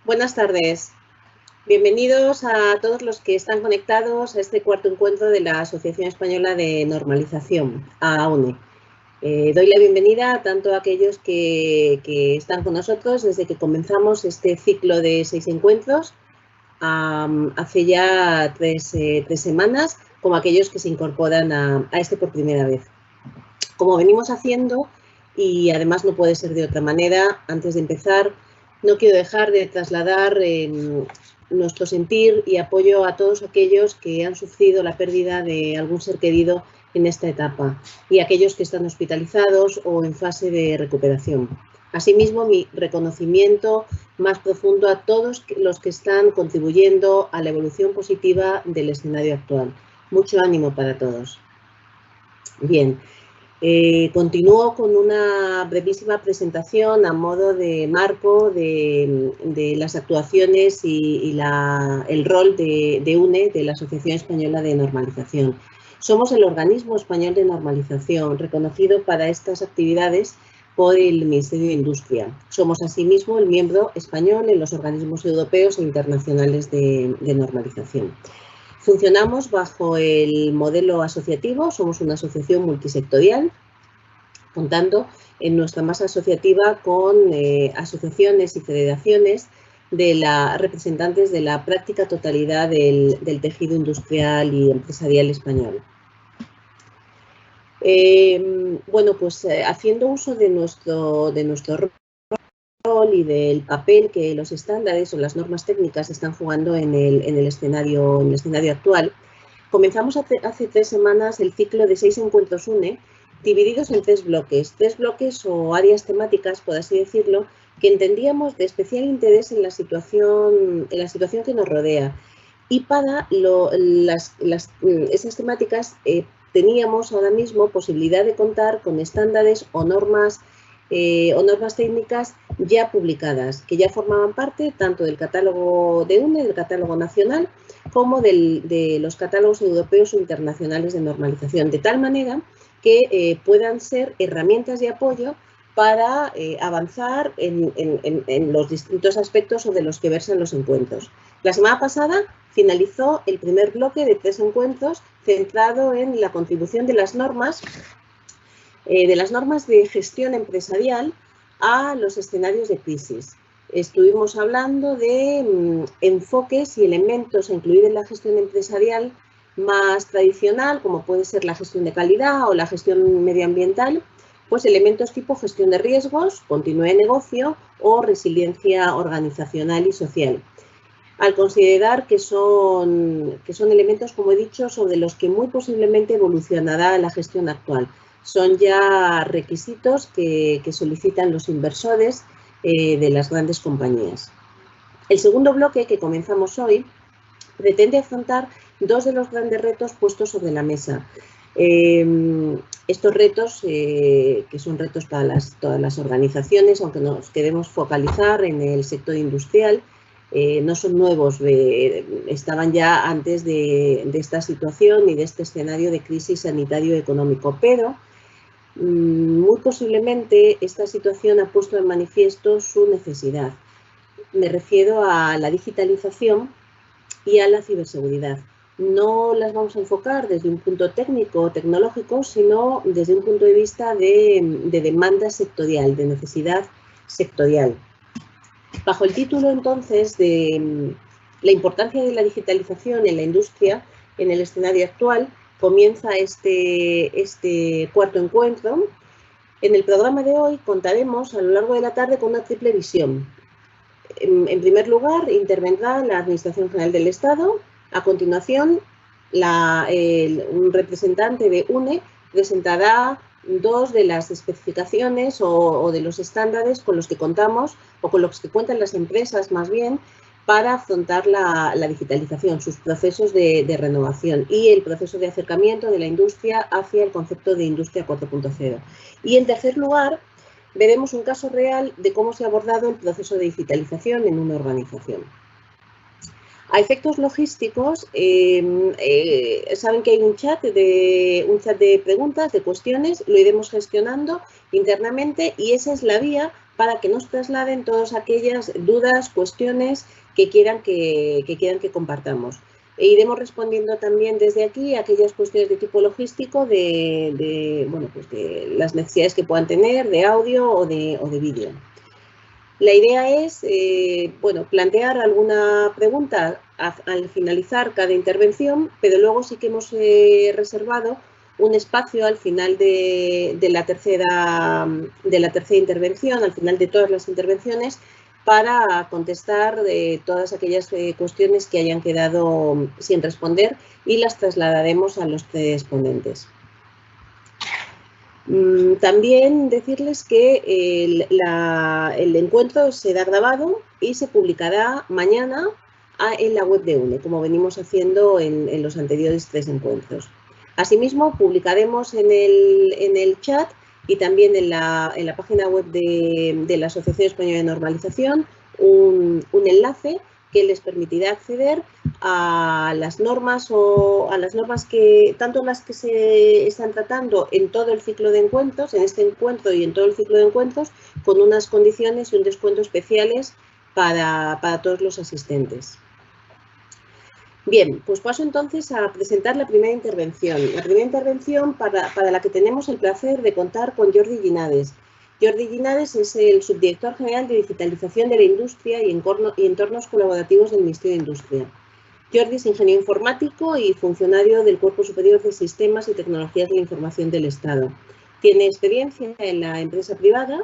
Buenas tardes. Bienvenidos a todos los que están conectados a este cuarto encuentro de la Asociación Española de Normalización, AUNE. Doy la bienvenida tanto a aquellos que están con nosotros desde que comenzamos este ciclo de 6 encuentros hace ya tres semanas, como a aquellos que se incorporan a este por primera vez. Como venimos haciendo, y además no puede ser de otra manera, antes de empezar, no quiero dejar de trasladar nuestro sentir y apoyo a todos aquellos que han sufrido la pérdida de algún ser querido en esta etapa y aquellos que están hospitalizados o en fase de recuperación. Asimismo, mi reconocimiento más profundo a todos los que están contribuyendo a la evolución positiva del escenario actual. Mucho ánimo para todos. Bien. Continúo con una brevísima presentación a modo de marco de las actuaciones y el rol de UNE, de la Asociación Española de Normalización. Somos el organismo español de normalización reconocido para estas actividades por el Ministerio de Industria. Somos asimismo el miembro español en los organismos europeos e internacionales de normalización. Funcionamos bajo el modelo asociativo, somos una asociación multisectorial, contando en nuestra masa asociativa con asociaciones y federaciones de representantes de la práctica totalidad del tejido industrial y empresarial español. Bueno, pues haciendo uso de nuestro rol y del papel que los estándares o las normas técnicas están jugando en el escenario actual, comenzamos hace 3 semanas el ciclo de 6 encuentros UNE, divididos en 3 bloques o áreas temáticas, por así decirlo, que entendíamos de especial interés en la situación que nos rodea. Y para esas temáticas teníamos ahora mismo posibilidad de contar con estándares o normas técnicas ya publicadas, que ya formaban parte tanto del catálogo de UNE, del catálogo nacional, como de los catálogos europeos o internacionales de normalización, de tal manera que puedan ser herramientas de apoyo para avanzar en los distintos aspectos sobre los que versan los encuentros. La semana pasada finalizó el primer bloque de 3 encuentros centrado en la contribución de las normas de gestión empresarial a los escenarios de crisis. Estuvimos hablando de enfoques y elementos a incluir en la gestión empresarial más tradicional, como puede ser la gestión de calidad o la gestión medioambiental, pues elementos tipo gestión de riesgos, continuidad de negocio o resiliencia organizacional y social. Al considerar que son elementos, como he dicho, sobre los que muy posiblemente evolucionará la gestión actual. Son ya requisitos que solicitan los inversores de las grandes compañías. El segundo bloque que comenzamos hoy pretende afrontar 2 de los grandes retos puestos sobre la mesa. Estos retos, que son retos para todas las organizaciones, aunque nos queremos focalizar en el sector industrial, no son nuevos, estaban ya antes de esta situación y de este escenario de crisis sanitario-económico, pero muy posiblemente esta situación ha puesto en manifiesto su necesidad. Me refiero a la digitalización y a la ciberseguridad. No las vamos a enfocar desde un punto técnico o tecnológico, sino desde un punto de vista de demanda sectorial, de necesidad sectorial. Bajo el título, entonces, de la importancia de la digitalización en la industria en el escenario actual, comienza este cuarto encuentro. En el programa de hoy contaremos a lo largo de la tarde con una triple visión. En primer lugar, intervendrá la Administración General del Estado. A continuación, un representante de UNE presentará 2 de las especificaciones o de los estándares con los que contamos o con los que cuentan las empresas más bien para afrontar la digitalización, sus procesos de renovación y el proceso de acercamiento de la industria hacia el concepto de Industria 4.0. Y en tercer lugar, veremos un caso real de cómo se ha abordado el proceso de digitalización en una organización. A efectos logísticos, saben que hay un chat de preguntas, de cuestiones, lo iremos gestionando internamente y esa es la vía para que nos trasladen todas aquellas dudas, cuestiones que quieran que compartamos. E iremos respondiendo también desde aquí a aquellas cuestiones de tipo logístico de las necesidades que puedan tener de audio o de vídeo. La idea es plantear alguna pregunta al finalizar cada intervención, pero luego sí que hemos reservado un espacio al final de la tercera intervención, al final de todas las intervenciones, para contestar todas aquellas cuestiones que hayan quedado sin responder y las trasladaremos a los tres ponentes. También decirles que el encuentro será grabado y se publicará mañana en la web de UNE, como venimos haciendo en los anteriores tres encuentros. Asimismo, publicaremos en el chat y también en la página web de la Asociación Española de Normalización un enlace que les permitirá acceder a las normas que, tanto las que se están tratando en todo el ciclo de encuentros, en este encuentro y en todo el ciclo de encuentros, con unas condiciones y un descuento especiales para todos los asistentes. Bien, pues paso entonces a presentar la primera intervención. La primera intervención para la que tenemos el placer de contar con Jordi Llinades. Jordi Llinades es el subdirector general de Digitalización de la Industria y Entornos Colaborativos del Ministerio de Industria. Jordi es ingeniero informático y funcionario del Cuerpo Superior de Sistemas y Tecnologías de la Información del Estado. Tiene experiencia en la empresa privada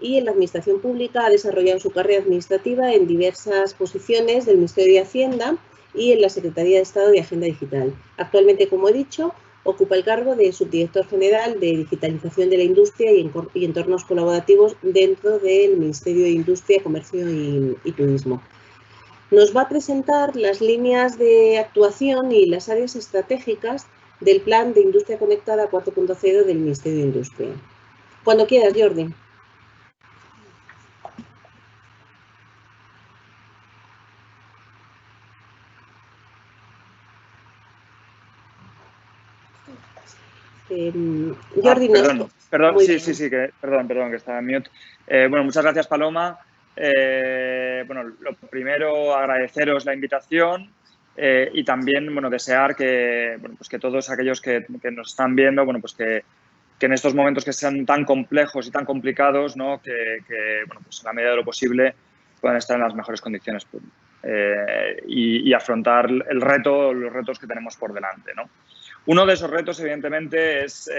y en la administración pública. Ha desarrollado su carrera administrativa en diversas posiciones del Ministerio de Hacienda y en la Secretaría de Estado de Agenda Digital. Actualmente, como he dicho, ocupa el cargo de subdirector general de Digitalización de la Industria y Entornos Colaborativos dentro del Ministerio de Industria, Comercio y Turismo. Nos va a presentar las líneas de actuación y las áreas estratégicas del Plan de Industria Conectada 4.0 del Ministerio de Industria. Cuando quieras, Jordi. Jordi, perdón, que estaba en mute. Bueno, muchas gracias, Paloma. Bueno, lo primero, agradeceros la invitación y también, bueno, desear que, bueno, pues que todos aquellos que nos están viendo, bueno, pues que en estos momentos que sean tan complejos y tan complicados, ¿no? Que bueno, pues en la medida de lo posible puedan estar en las mejores condiciones y afrontar los retos que tenemos por delante, ¿no? Uno de esos retos, evidentemente, es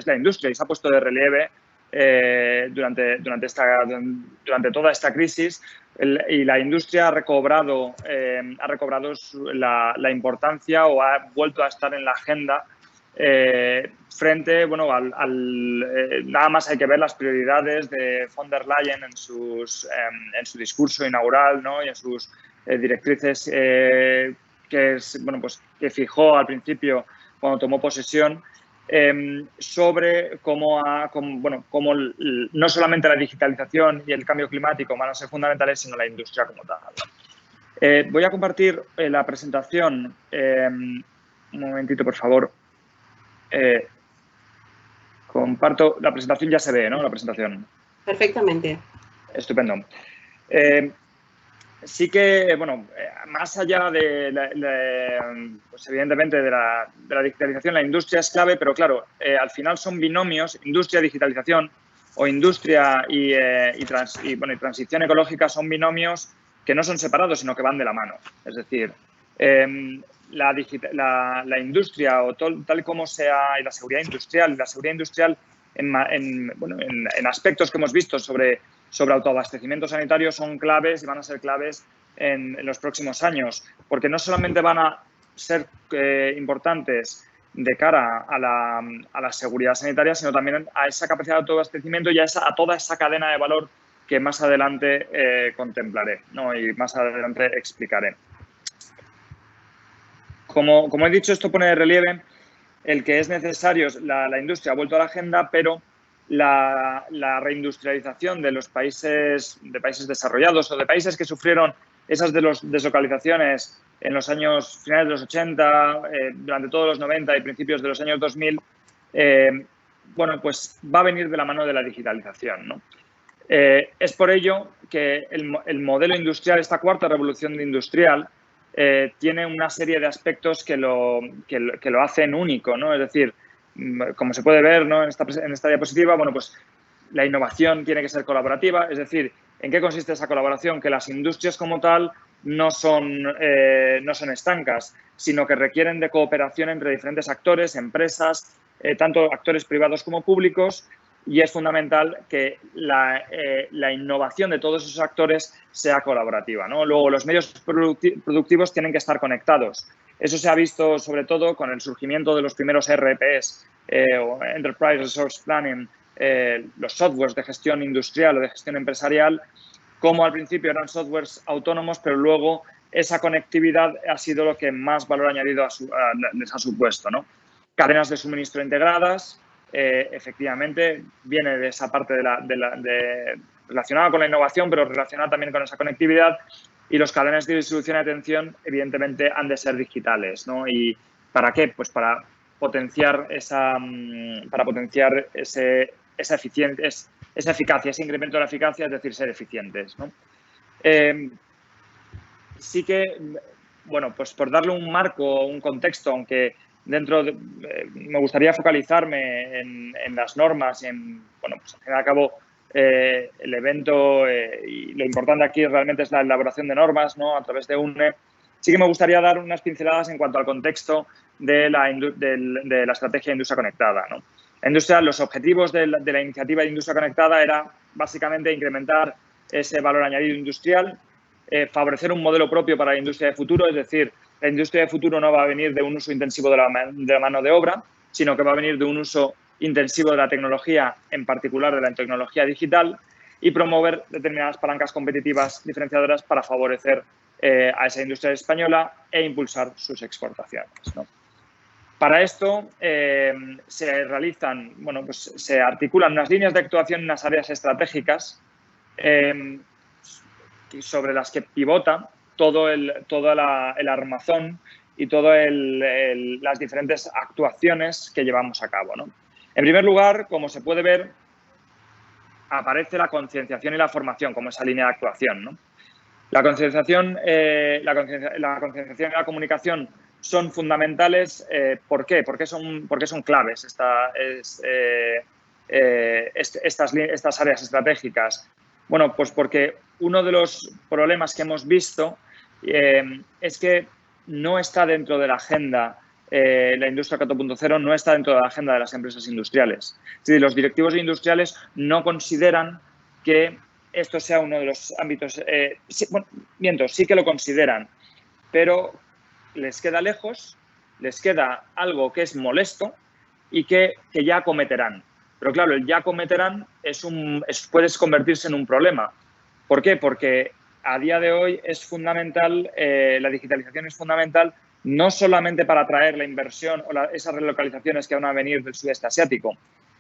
la industria y se ha puesto de relieve durante toda esta crisis y la industria ha recobrado la importancia o ha vuelto a estar en la agenda frente, bueno, nada más hay que ver las prioridades de von der Leyen en su discurso inaugural, ¿no? Y en sus directrices que fijó al principio cuando tomó posesión sobre cómo no solamente la digitalización y el cambio climático van a ser fundamentales, sino la industria como tal. Voy a compartir la presentación. Un momentito, por favor. Comparto la presentación, ya se ve, ¿no? La presentación. Perfectamente. Estupendo. Sí que, bueno, más allá pues evidentemente de la digitalización, la industria es clave, pero claro, al final son binomios, industria, digitalización o industria y transición ecológica son binomios que no son separados, sino que van de la mano. Es decir, la industria o tal como sea, y la seguridad industrial en aspectos que hemos visto sobre autoabastecimiento sanitario son claves y van a ser claves en los próximos años, porque no solamente van a ser importantes de cara a la seguridad sanitaria, sino también a esa capacidad de autoabastecimiento y a toda esa cadena de valor que más adelante contemplaré, ¿no? Y más adelante explicaré. Como he dicho, esto pone de relieve el que es necesario, la industria ha vuelto a la agenda, pero la reindustrialización de los países desarrollados o de países que sufrieron esas deslocalizaciones en los años finales de los 80, durante todos los 90 y principios de los años 2000, bueno, pues va a venir de la mano de la digitalización, ¿no? Es por ello que el modelo industrial, esta cuarta revolución industrial, tiene una serie de aspectos que lo hacen único, ¿no? Es decir, como se puede ver, ¿no?, en esta diapositiva, bueno, pues la innovación tiene que ser colaborativa. Es decir, ¿en qué consiste esa colaboración? Que las industrias como tal no son estancas, sino que requieren de cooperación entre diferentes actores, empresas, tanto actores privados como públicos, y es fundamental que la innovación de todos esos actores sea colaborativa, ¿no? Luego, los medios productivos tienen que estar conectados. Eso se ha visto sobre todo con el surgimiento de los primeros ERPs, o Enterprise Resource Planning, los softwares de gestión industrial o de gestión empresarial, como al principio eran softwares autónomos, pero luego esa conectividad ha sido lo que más valor añadido les ha supuesto, ¿no? Cadenas de suministro integradas, efectivamente, viene de esa parte relacionada con la innovación, pero relacionada también con esa conectividad. Y los canales de distribución y atención, evidentemente, han de ser digitales, ¿no? ¿Y para qué? Pues para potenciar esa eficacia, ese incremento de la eficacia, es decir, ser eficientes, ¿no? Sí que, bueno, pues por darle un marco, un contexto, aunque me gustaría focalizarme en las normas, bueno, pues al fin y al cabo el evento y lo importante aquí realmente es la elaboración de normas, ¿no?, a través de UNE. Sí que me gustaría dar unas pinceladas en cuanto al contexto de la estrategia de industria conectada, ¿no? Los objetivos de la iniciativa de industria conectada era básicamente incrementar ese valor añadido industrial, favorecer un modelo propio para la industria de futuro, es decir, la industria de futuro no va a venir de un uso intensivo de la mano de obra, sino que va a venir de un uso intensivo de la tecnología, en particular de la tecnología digital, y promover determinadas palancas competitivas diferenciadoras para favorecer a esa industria española e impulsar sus exportaciones, ¿no? Para esto se articulan unas líneas de actuación en unas áreas estratégicas sobre las que pivota todo el armazón y todas las diferentes actuaciones que llevamos a cabo, ¿no? En primer lugar, como se puede ver, aparece la concienciación y la formación como esa línea de actuación, ¿no? La concienciación y la comunicación son fundamentales. ¿Por qué? ¿Por qué son claves estas áreas estratégicas? Bueno, pues porque uno de los problemas que hemos visto es que no está dentro de la agenda, la industria 4.0 no está dentro de la agenda de las empresas industriales. Es decir, los directivos industriales no consideran que esto sea uno de los ámbitos, sí que lo consideran, pero les queda lejos, les queda algo que es molesto y que ya acometerán. Pero claro, el ya acometerán puede convertirse en un problema. ¿Por qué? Porque a día de hoy es fundamental, la digitalización es fundamental no solamente para atraer la inversión o esas relocalizaciones que van a venir del sudeste asiático,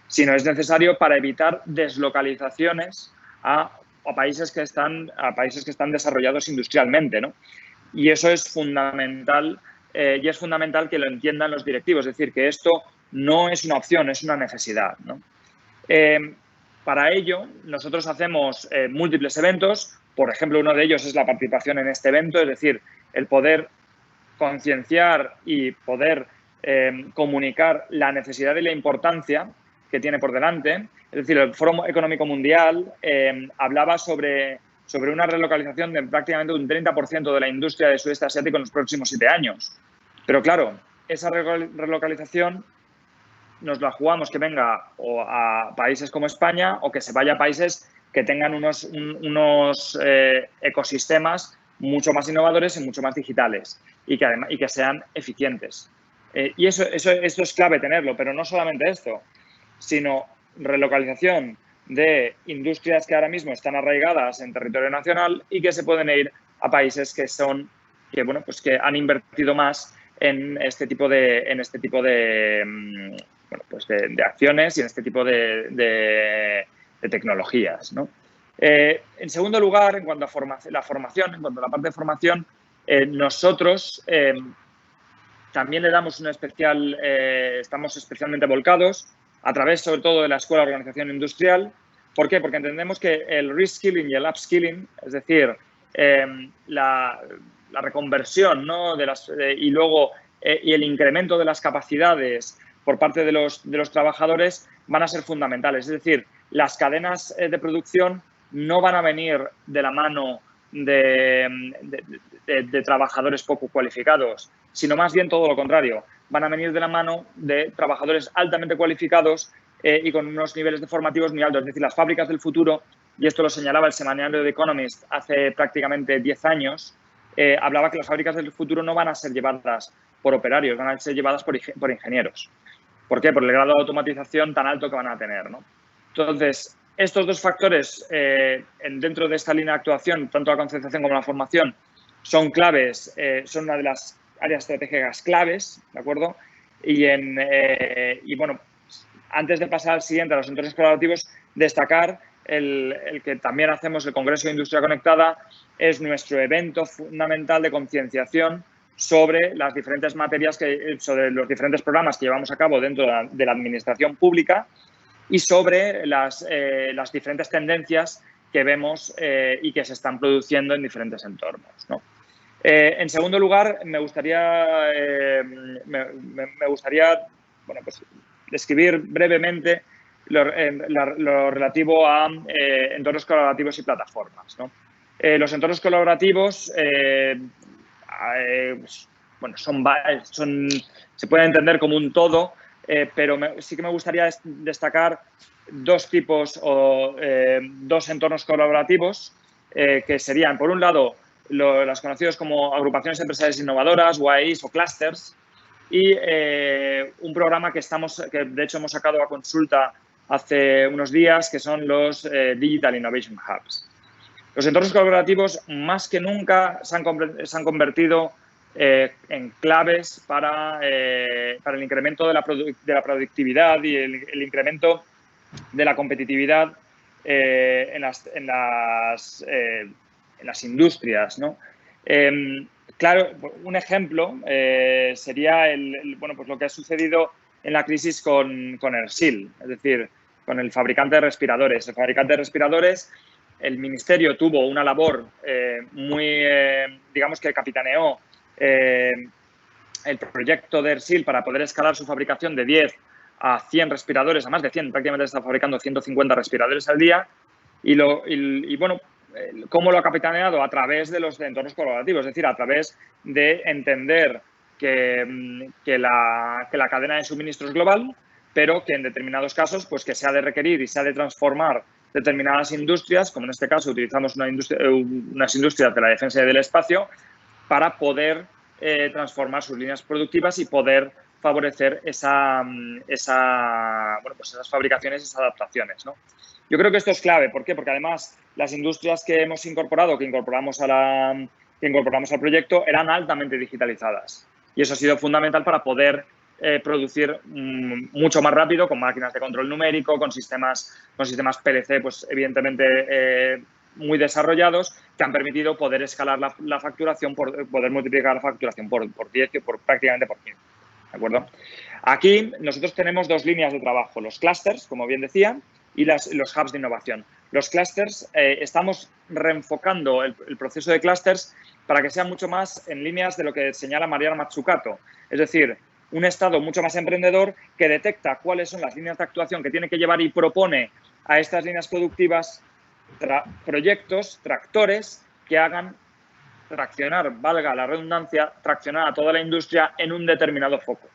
sino es necesario para evitar deslocalizaciones a países que están desarrollados industrialmente, ¿no? Y eso es fundamental, y es fundamental que lo entiendan los directivos, es decir, que esto no es una opción, es una necesidad, ¿no? Para ello, nosotros hacemos múltiples eventos. Por ejemplo, uno de ellos es la participación en este evento, es decir, el poder concienciar y poder comunicar la necesidad y la importancia que tiene por delante. Es decir, el Foro Económico Mundial hablaba sobre una relocalización de prácticamente un 30% de la industria del sudeste asiático en los próximos 7 años. Pero claro, esa relocalización nos la jugamos que venga o a países como España o que se vaya a países que tengan unos ecosistemas mucho más innovadores y mucho más digitales y que sean eficientes. Y esto es clave tenerlo, pero no solamente esto, sino relocalización de industrias que ahora mismo están arraigadas en territorio nacional y que se pueden ir a países que han invertido más en este tipo de acciones y en este tipo de tecnologías, ¿no? En segundo lugar, en cuanto a la parte de formación, nosotros también le damos estamos especialmente volcados a través, sobre todo, de la Escuela de Organización Industrial, ¿Por qué? Porque entendemos que el reskilling y el upskilling, es decir, la reconversión, ¿no? Y luego y el incremento de las capacidades por parte de los trabajadores van a ser fundamentales. Es decir, las cadenas de producción no van a venir de la mano de trabajadores poco cualificados, sino más bien todo lo contrario. Van a venir de la mano de trabajadores altamente cualificados y con unos niveles de formativos muy altos. Es decir, las fábricas del futuro, y esto lo señalaba el semanario The Economist hace prácticamente 10 años, hablaba que las fábricas del futuro no van a ser llevadas por operarios, van a ser llevadas por ingenieros. ¿Por qué? Por el grado de automatización tan alto que van a tener, ¿no? Entonces, estos dos factores dentro de esta línea de actuación, tanto la concienciación como la formación, son claves, son una de las áreas estratégicas claves, ¿de acuerdo? Y bueno, antes de pasar al siguiente, a los entornos colaborativos, destacar el que también hacemos el Congreso de Industria Conectada, es nuestro evento fundamental de concienciación sobre las diferentes materias, sobre los diferentes programas que llevamos a cabo dentro de la administración pública y sobre las diferentes tendencias que vemos y que se están produciendo en diferentes entornos, ¿no? En segundo lugar, me gustaría bueno, pues, describir brevemente lo relativo a entornos colaborativos y plataformas, ¿no? Los entornos colaborativos bueno, se pueden entender como un todo, pero sí que me gustaría destacar dos tipos o dos entornos colaborativos que serían, por un lado, las conocidas como agrupaciones empresariales innovadoras, UAIs o clusters, y un programa que de hecho hemos sacado a consulta hace unos días, que son los Digital Innovation Hubs. Los entornos colaborativos más que nunca se han convertido en claves para el incremento de la productividad y el incremento de la competitividad en las industrias, ¿no? Claro, un ejemplo sería bueno, pues lo que ha sucedido en la crisis con Ersil, es decir, con el fabricante de respiradores. El fabricante de respiradores, el Ministerio tuvo una labor digamos que capitaneó el proyecto de Ersil para poder escalar su fabricación de 10 a 100 respiradores, a más de 100, prácticamente está fabricando 150 respiradores al día. Y bueno, ¿cómo lo ha capitaneado? A través de los entornos colaborativos, es decir, a través de entender que la cadena de suministro es global, pero que en determinados casos, pues que se ha de requerir y se ha de transformar determinadas industrias, como en este caso utilizamos unas industrias de la defensa y del espacio, para poder transformar sus líneas productivas y poder favorecer bueno, pues esas fabricaciones, esas adaptaciones, ¿no? Yo creo que esto es clave. ¿Por qué? Porque además las industrias que hemos incorporado, que incorporamos al proyecto, eran altamente digitalizadas. Y eso ha sido fundamental para poder producir mucho más rápido, con máquinas de control numérico, con sistemas PLC, pues evidentemente muy desarrollados, que han permitido poder escalar la facturación, poder multiplicar la facturación por 10 y prácticamente por 15. ¿De acuerdo? Aquí nosotros tenemos dos líneas de trabajo, los clusters, como bien decía, y los hubs de innovación. Los clusters, estamos reenfocando el proceso de clusters para que sea mucho más en líneas de lo que señala Mariana Mazzucato. Es decir, un Estado mucho más emprendedor que detecta cuáles son las líneas de actuación que tiene que llevar y propone a estas líneas productivas proyectos, tractores que hagan traccionar, valga la redundancia, traccionar a toda la industria en un determinado foco.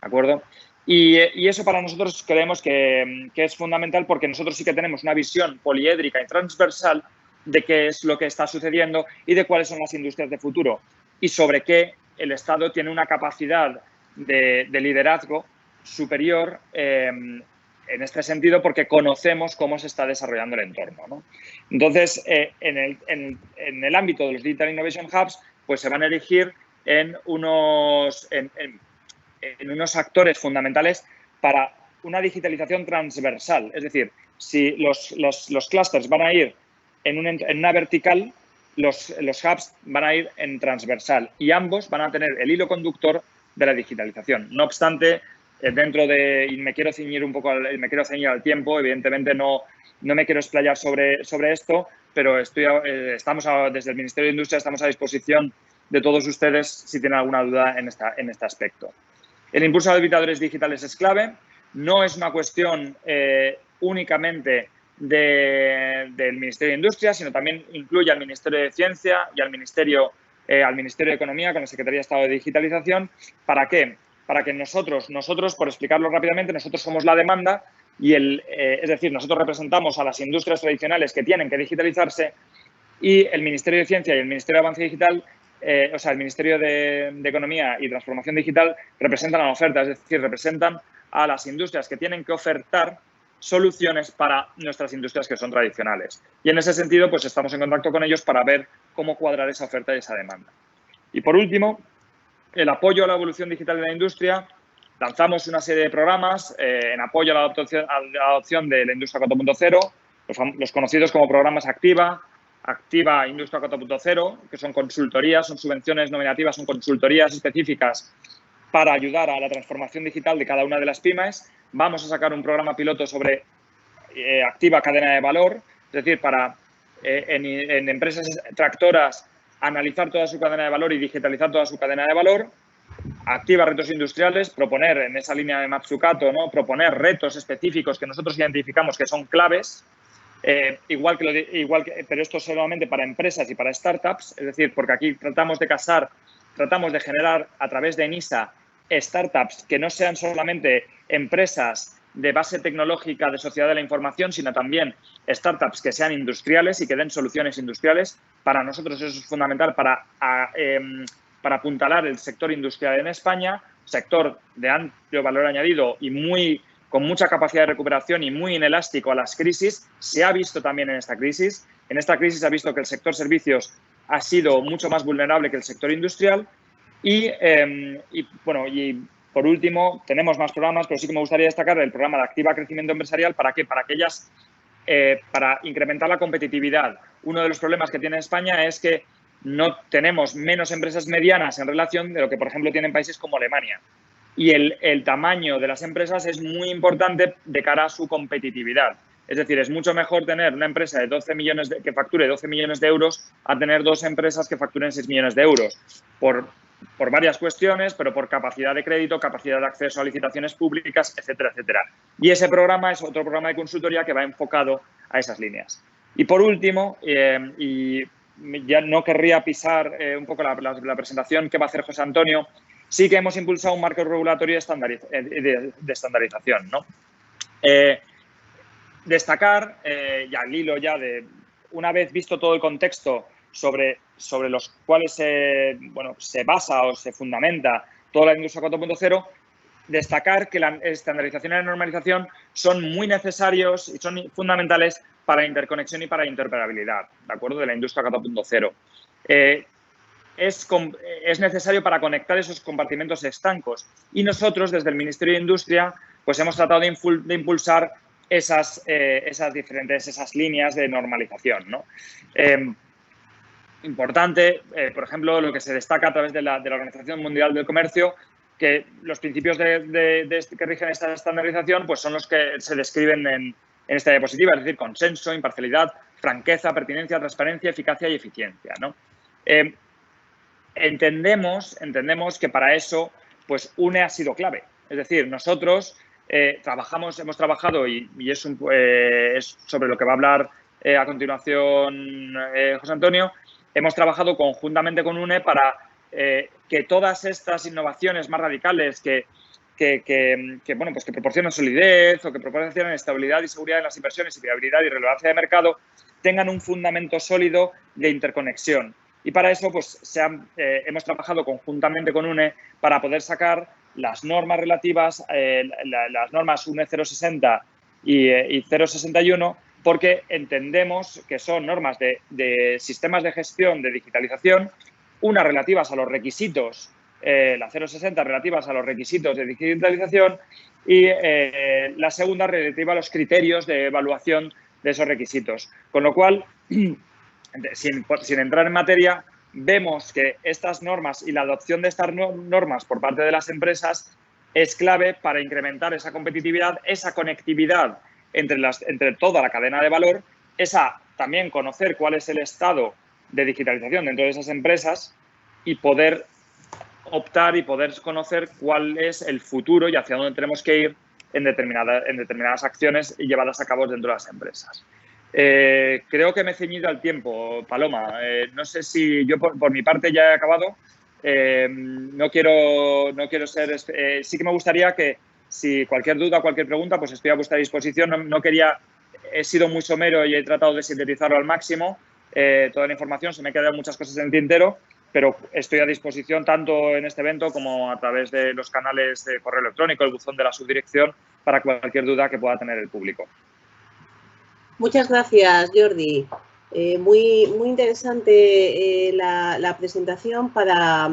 ¿De acuerdo? Y eso para nosotros creemos que es fundamental, porque nosotros sí que tenemos una visión poliédrica y transversal de qué es lo que está sucediendo y de cuáles son las industrias de futuro, y sobre qué el Estado tiene una capacidad de liderazgo superior en este sentido, porque conocemos cómo se está desarrollando el entorno, ¿no? Entonces, en el ámbito de los Digital Innovation Hubs, pues se van a erigir en unos actores fundamentales para una digitalización transversal. Es decir, si los clusters van a ir en una vertical, los hubs van a ir en transversal, y ambos van a tener el hilo conductor de la digitalización. No obstante, dentro de, y me quiero ceñir un poco, me quiero ceñir al tiempo, evidentemente no me quiero explayar sobre esto, pero estamos desde el Ministerio de Industria estamos a disposición de todos ustedes si tienen alguna duda en este aspecto. El impulso de habilitadores digitales es clave, no es una cuestión únicamente del Ministerio de Industria, sino también incluye al Ministerio de Ciencia y al Ministerio de Economía con la Secretaría de Estado de Digitalización. ¿Para qué? Para que nosotros, por explicarlo rápidamente, nosotros somos la demanda y es decir, nosotros representamos a las industrias tradicionales que tienen que digitalizarse y el Ministerio de Ciencia y el Ministerio de Avance Digital, o sea, el Ministerio de Economía y Transformación Digital representan a la oferta, es decir, representan a las industrias que tienen que ofertar soluciones para nuestras industrias que son tradicionales. Y en ese sentido, pues estamos en contacto con ellos para ver cómo cuadrar esa oferta y esa demanda. Y por último, el apoyo a la evolución digital de la industria. Lanzamos una serie de programas en apoyo a la adopción de la Industria 4.0, los conocidos como programas Activa Industria 4.0, que son consultorías, son subvenciones nominativas, son consultorías específicas para ayudar a la transformación digital de cada una de las pymes. Vamos a sacar un programa piloto sobre Activa Cadena de Valor, es decir, para en empresas tractoras analizar toda su cadena de valor y digitalizar toda su cadena de valor. Activa retos industriales, proponer en esa línea de Matsukato, ¿no? Proponer retos específicos que nosotros identificamos que son claves, pero esto solamente para empresas y para startups, es decir, porque aquí tratamos de generar a través de ENISA startups que no sean solamente empresas de base tecnológica de sociedad de la información, sino también startups que sean industriales y que den soluciones industriales. Para nosotros eso es fundamental para apuntalar el sector industrial en España, sector de amplio valor añadido y con mucha capacidad de recuperación y muy inelástico a las crisis. Se ha visto también en esta crisis. En esta crisis se ha visto que el sector servicios ha sido mucho más vulnerable que el sector industrial. Y por último, tenemos más programas, pero sí que me gustaría destacar el programa de Activa Crecimiento Empresarial. ¿Para qué? Para incrementar la competitividad. Uno de los problemas que tiene España es que no tenemos menos empresas medianas en relación de lo que, por ejemplo, tienen países como Alemania. Y el tamaño de las empresas es muy importante de cara a su competitividad. Es decir, es mucho mejor tener una empresa de que facture 12 millones de euros a tener dos empresas que facturen 6 millones de euros. Por varias cuestiones, pero por capacidad de crédito, capacidad de acceso a licitaciones públicas, etcétera, etcétera. Y ese programa es otro programa de consultoría que va enfocado a esas líneas. Y por último, y ya no querría pisar un poco la presentación que va a hacer José Antonio, sí que hemos impulsado un marco regulatorio de estandarización, ¿no? Destacar, y al hilo ya una vez visto todo el contexto sobre los cuales se basa o se fundamenta toda la industria 4.0, destacar que la estandarización y la normalización son muy necesarios y son fundamentales para la interconexión y para la interoperabilidad, ¿de acuerdo?, de la industria 4.0. Es necesario para conectar esos compartimentos estancos y nosotros, desde el Ministerio de Industria, pues hemos tratado de impulsar esas líneas de normalización, ¿no? Importante, por ejemplo, lo que se destaca a través de la Organización Mundial del Comercio, que los principios que rigen esta estandarización pues son los que se describen en esta diapositiva, es decir, consenso, imparcialidad, franqueza, pertinencia, transparencia, eficacia y eficiencia, ¿no? Entendemos que para eso pues UNE ha sido clave. Es decir, nosotros hemos trabajado y es sobre lo que va a hablar a continuación José Antonio. Hemos trabajado conjuntamente con UNE para que todas estas innovaciones más radicales que proporcionan solidez o que proporcionan estabilidad y seguridad en las inversiones y viabilidad y relevancia de mercado tengan un fundamento sólido de interconexión. Y para eso pues, hemos trabajado conjuntamente con UNE para poder sacar las normas relativas, las normas UNE 060 y 061, porque entendemos que son normas de sistemas de gestión de digitalización, unas relativas a los requisitos, la 060 relativas a los requisitos de digitalización y la segunda relativa a los criterios de evaluación de esos requisitos. Con lo cual, sin entrar en materia, vemos que estas normas y la adopción de estas normas por parte de las empresas es clave para incrementar esa competitividad, esa conectividad entre toda la cadena de valor, también conocer cuál es el estado de digitalización dentro de esas empresas y poder optar y poder conocer cuál es el futuro y hacia dónde tenemos que ir en determinadas acciones llevadas a cabo dentro de las empresas. Creo que me he ceñido al tiempo, Paloma. No sé si yo por mi parte ya he acabado. No quiero ser... sí que me gustaría que si cualquier duda, cualquier pregunta, pues estoy a vuestra disposición. He sido muy somero y he tratado de sintetizarlo al máximo. Toda la información, se me han quedado muchas cosas en el tintero, pero estoy a disposición tanto en este evento como a través de los canales de correo electrónico, el buzón de la subdirección, para cualquier duda que pueda tener el público. Muchas gracias, Jordi. Muy interesante la presentación para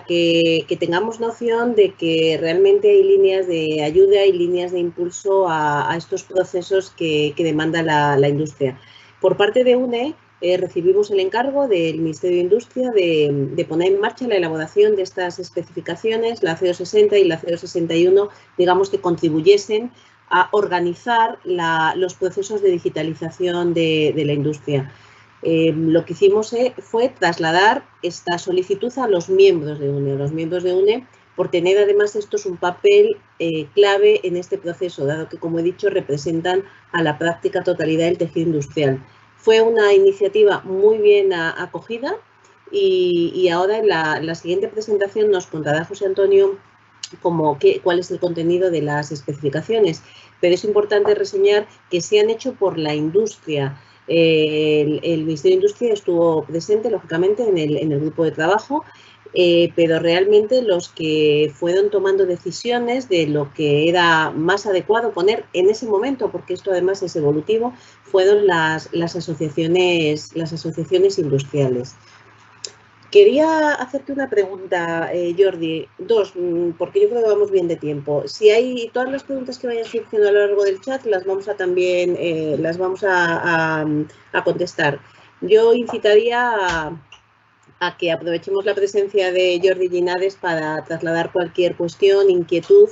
que tengamos noción de que realmente hay líneas de ayuda y líneas de impulso a estos procesos que demanda la industria. Por parte de UNE, recibimos el encargo del Ministerio de Industria de poner en marcha la elaboración de estas especificaciones, la CO60 y la CO61, digamos que contribuyesen a organizar los procesos de digitalización de la industria. Lo que hicimos fue trasladar esta solicitud a los miembros de UNE. Por tener además estos un papel clave en este proceso, dado que, como he dicho, representan a la práctica totalidad del tejido industrial. Fue una iniciativa muy bien acogida y ahora en la siguiente presentación nos contará José Antonio cuál es el contenido de las especificaciones, pero es importante reseñar que se han hecho por la industria. El Ministerio de Industria estuvo presente, lógicamente, en el grupo de trabajo, pero realmente los que fueron tomando decisiones de lo que era más adecuado poner en ese momento, porque esto además es evolutivo, fueron las asociaciones industriales. Quería hacerte una pregunta, Jordi, dos, porque yo creo que vamos bien de tiempo. Si hay todas las preguntas que vayan surgiendo a lo largo del chat, las vamos a contestar. Yo incitaría a que aprovechemos la presencia de Jordi Llinades para trasladar cualquier cuestión, inquietud,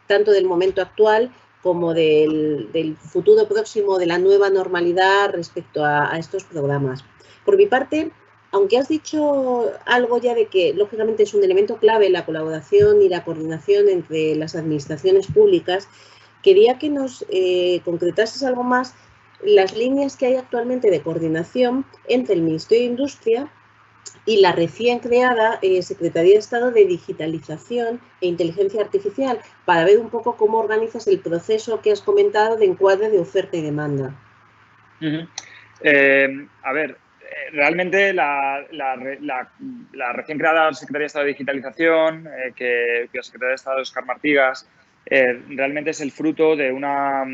tanto del momento actual como del futuro próximo, de la nueva normalidad respecto a estos programas. Por mi parte, aunque has dicho algo ya de que, lógicamente, es un elemento clave la colaboración y la coordinación entre las administraciones públicas, quería que nos concretases algo más las líneas que hay actualmente de coordinación entre el Ministerio de Industria y la recién creada Secretaría de Estado de Digitalización e Inteligencia Artificial, para ver un poco cómo organizas el proceso que has comentado de encuadre de oferta y demanda. A ver, realmente la recién creada Secretaría de Estado de Digitalización, que la Secretaría de Estado de Óscar Martínez, realmente es el fruto de una...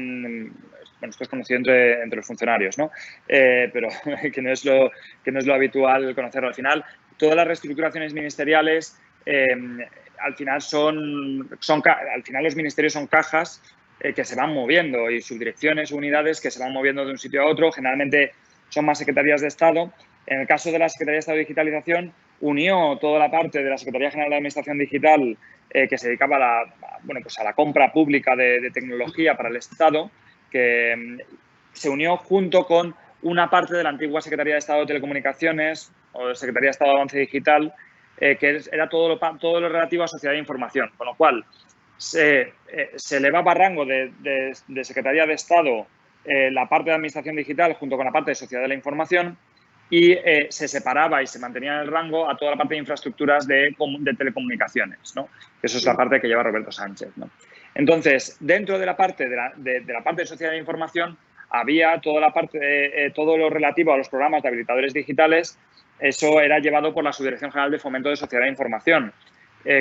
Bueno, esto es conocido entre los funcionarios, ¿no? Pero que no es lo habitual conocerlo. Al final, todas las reestructuraciones ministeriales, al final los ministerios son cajas que se van moviendo y subdirecciones, unidades que se van moviendo de un sitio a otro. Generalmente son más secretarías de Estado. En el caso de la Secretaría de Estado de Digitalización, unió toda la parte de la Secretaría General de Administración Digital que se dedicaba a la compra pública de tecnología para el Estado, que se unió junto con una parte de la antigua Secretaría de Estado de Telecomunicaciones o Secretaría de Estado de Avance Digital, que era todo lo relativo a sociedad de información, con lo cual se elevaba a rango de Secretaría de Estado la parte de Administración Digital junto con la parte de Sociedad de la Información y se separaba y se mantenía en el rango a toda la parte de infraestructuras de telecomunicaciones, ¿no? Eso es la parte que lleva Roberto Sánchez, ¿no? Entonces, dentro de la parte de la parte de Sociedad de Información había todo lo relativo a los programas de habilitadores digitales. Eso era llevado por la Subdirección General de Fomento de Sociedad de Información,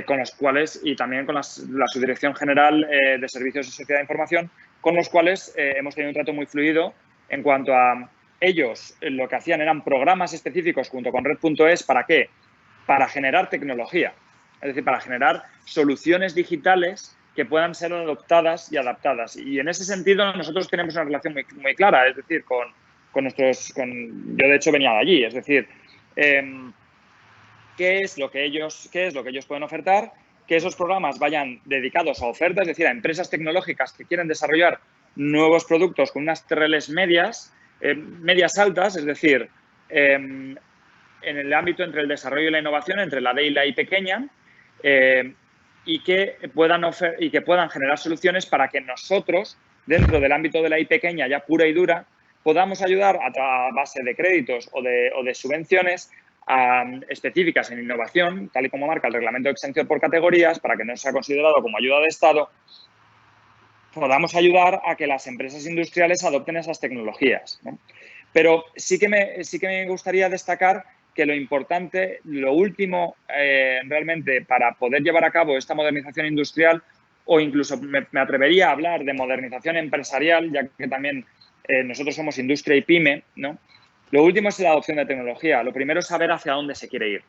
con los cuales, y también con la Subdirección General de Servicios de Sociedad de Información, con los cuales hemos tenido un trato muy fluido en cuanto a ellos. Lo que hacían eran programas específicos junto con Red.es. ¿Para qué? Para generar tecnología, es decir, para generar soluciones digitales que puedan ser adoptadas y adaptadas. Y en ese sentido nosotros tenemos una relación muy clara, es decir, yo de hecho venía de allí, es decir, qué es lo que ellos pueden ofertar que esos programas vayan dedicados a ofertas, es decir, a empresas tecnológicas que quieren desarrollar nuevos productos con unas TRLs medias, medias altas, es decir, en el ámbito entre el desarrollo y la innovación, entre la D y la I pequeña, y que puedan generar soluciones para que nosotros, dentro del ámbito de la I pequeña ya pura y dura, podamos ayudar a base de créditos o de subvenciones específicas en innovación, tal y como marca el reglamento de exención por categorías, para que no sea considerado como ayuda de Estado, podamos ayudar a que las empresas industriales adopten esas tecnologías, ¿no? Pero sí que me gustaría destacar que lo importante, lo último realmente para poder llevar a cabo esta modernización industrial, o incluso me atrevería a hablar de modernización empresarial, ya que también nosotros somos industria y pyme, ¿no? Lo último es la adopción de tecnología. Lo primero es saber hacia dónde se quiere ir.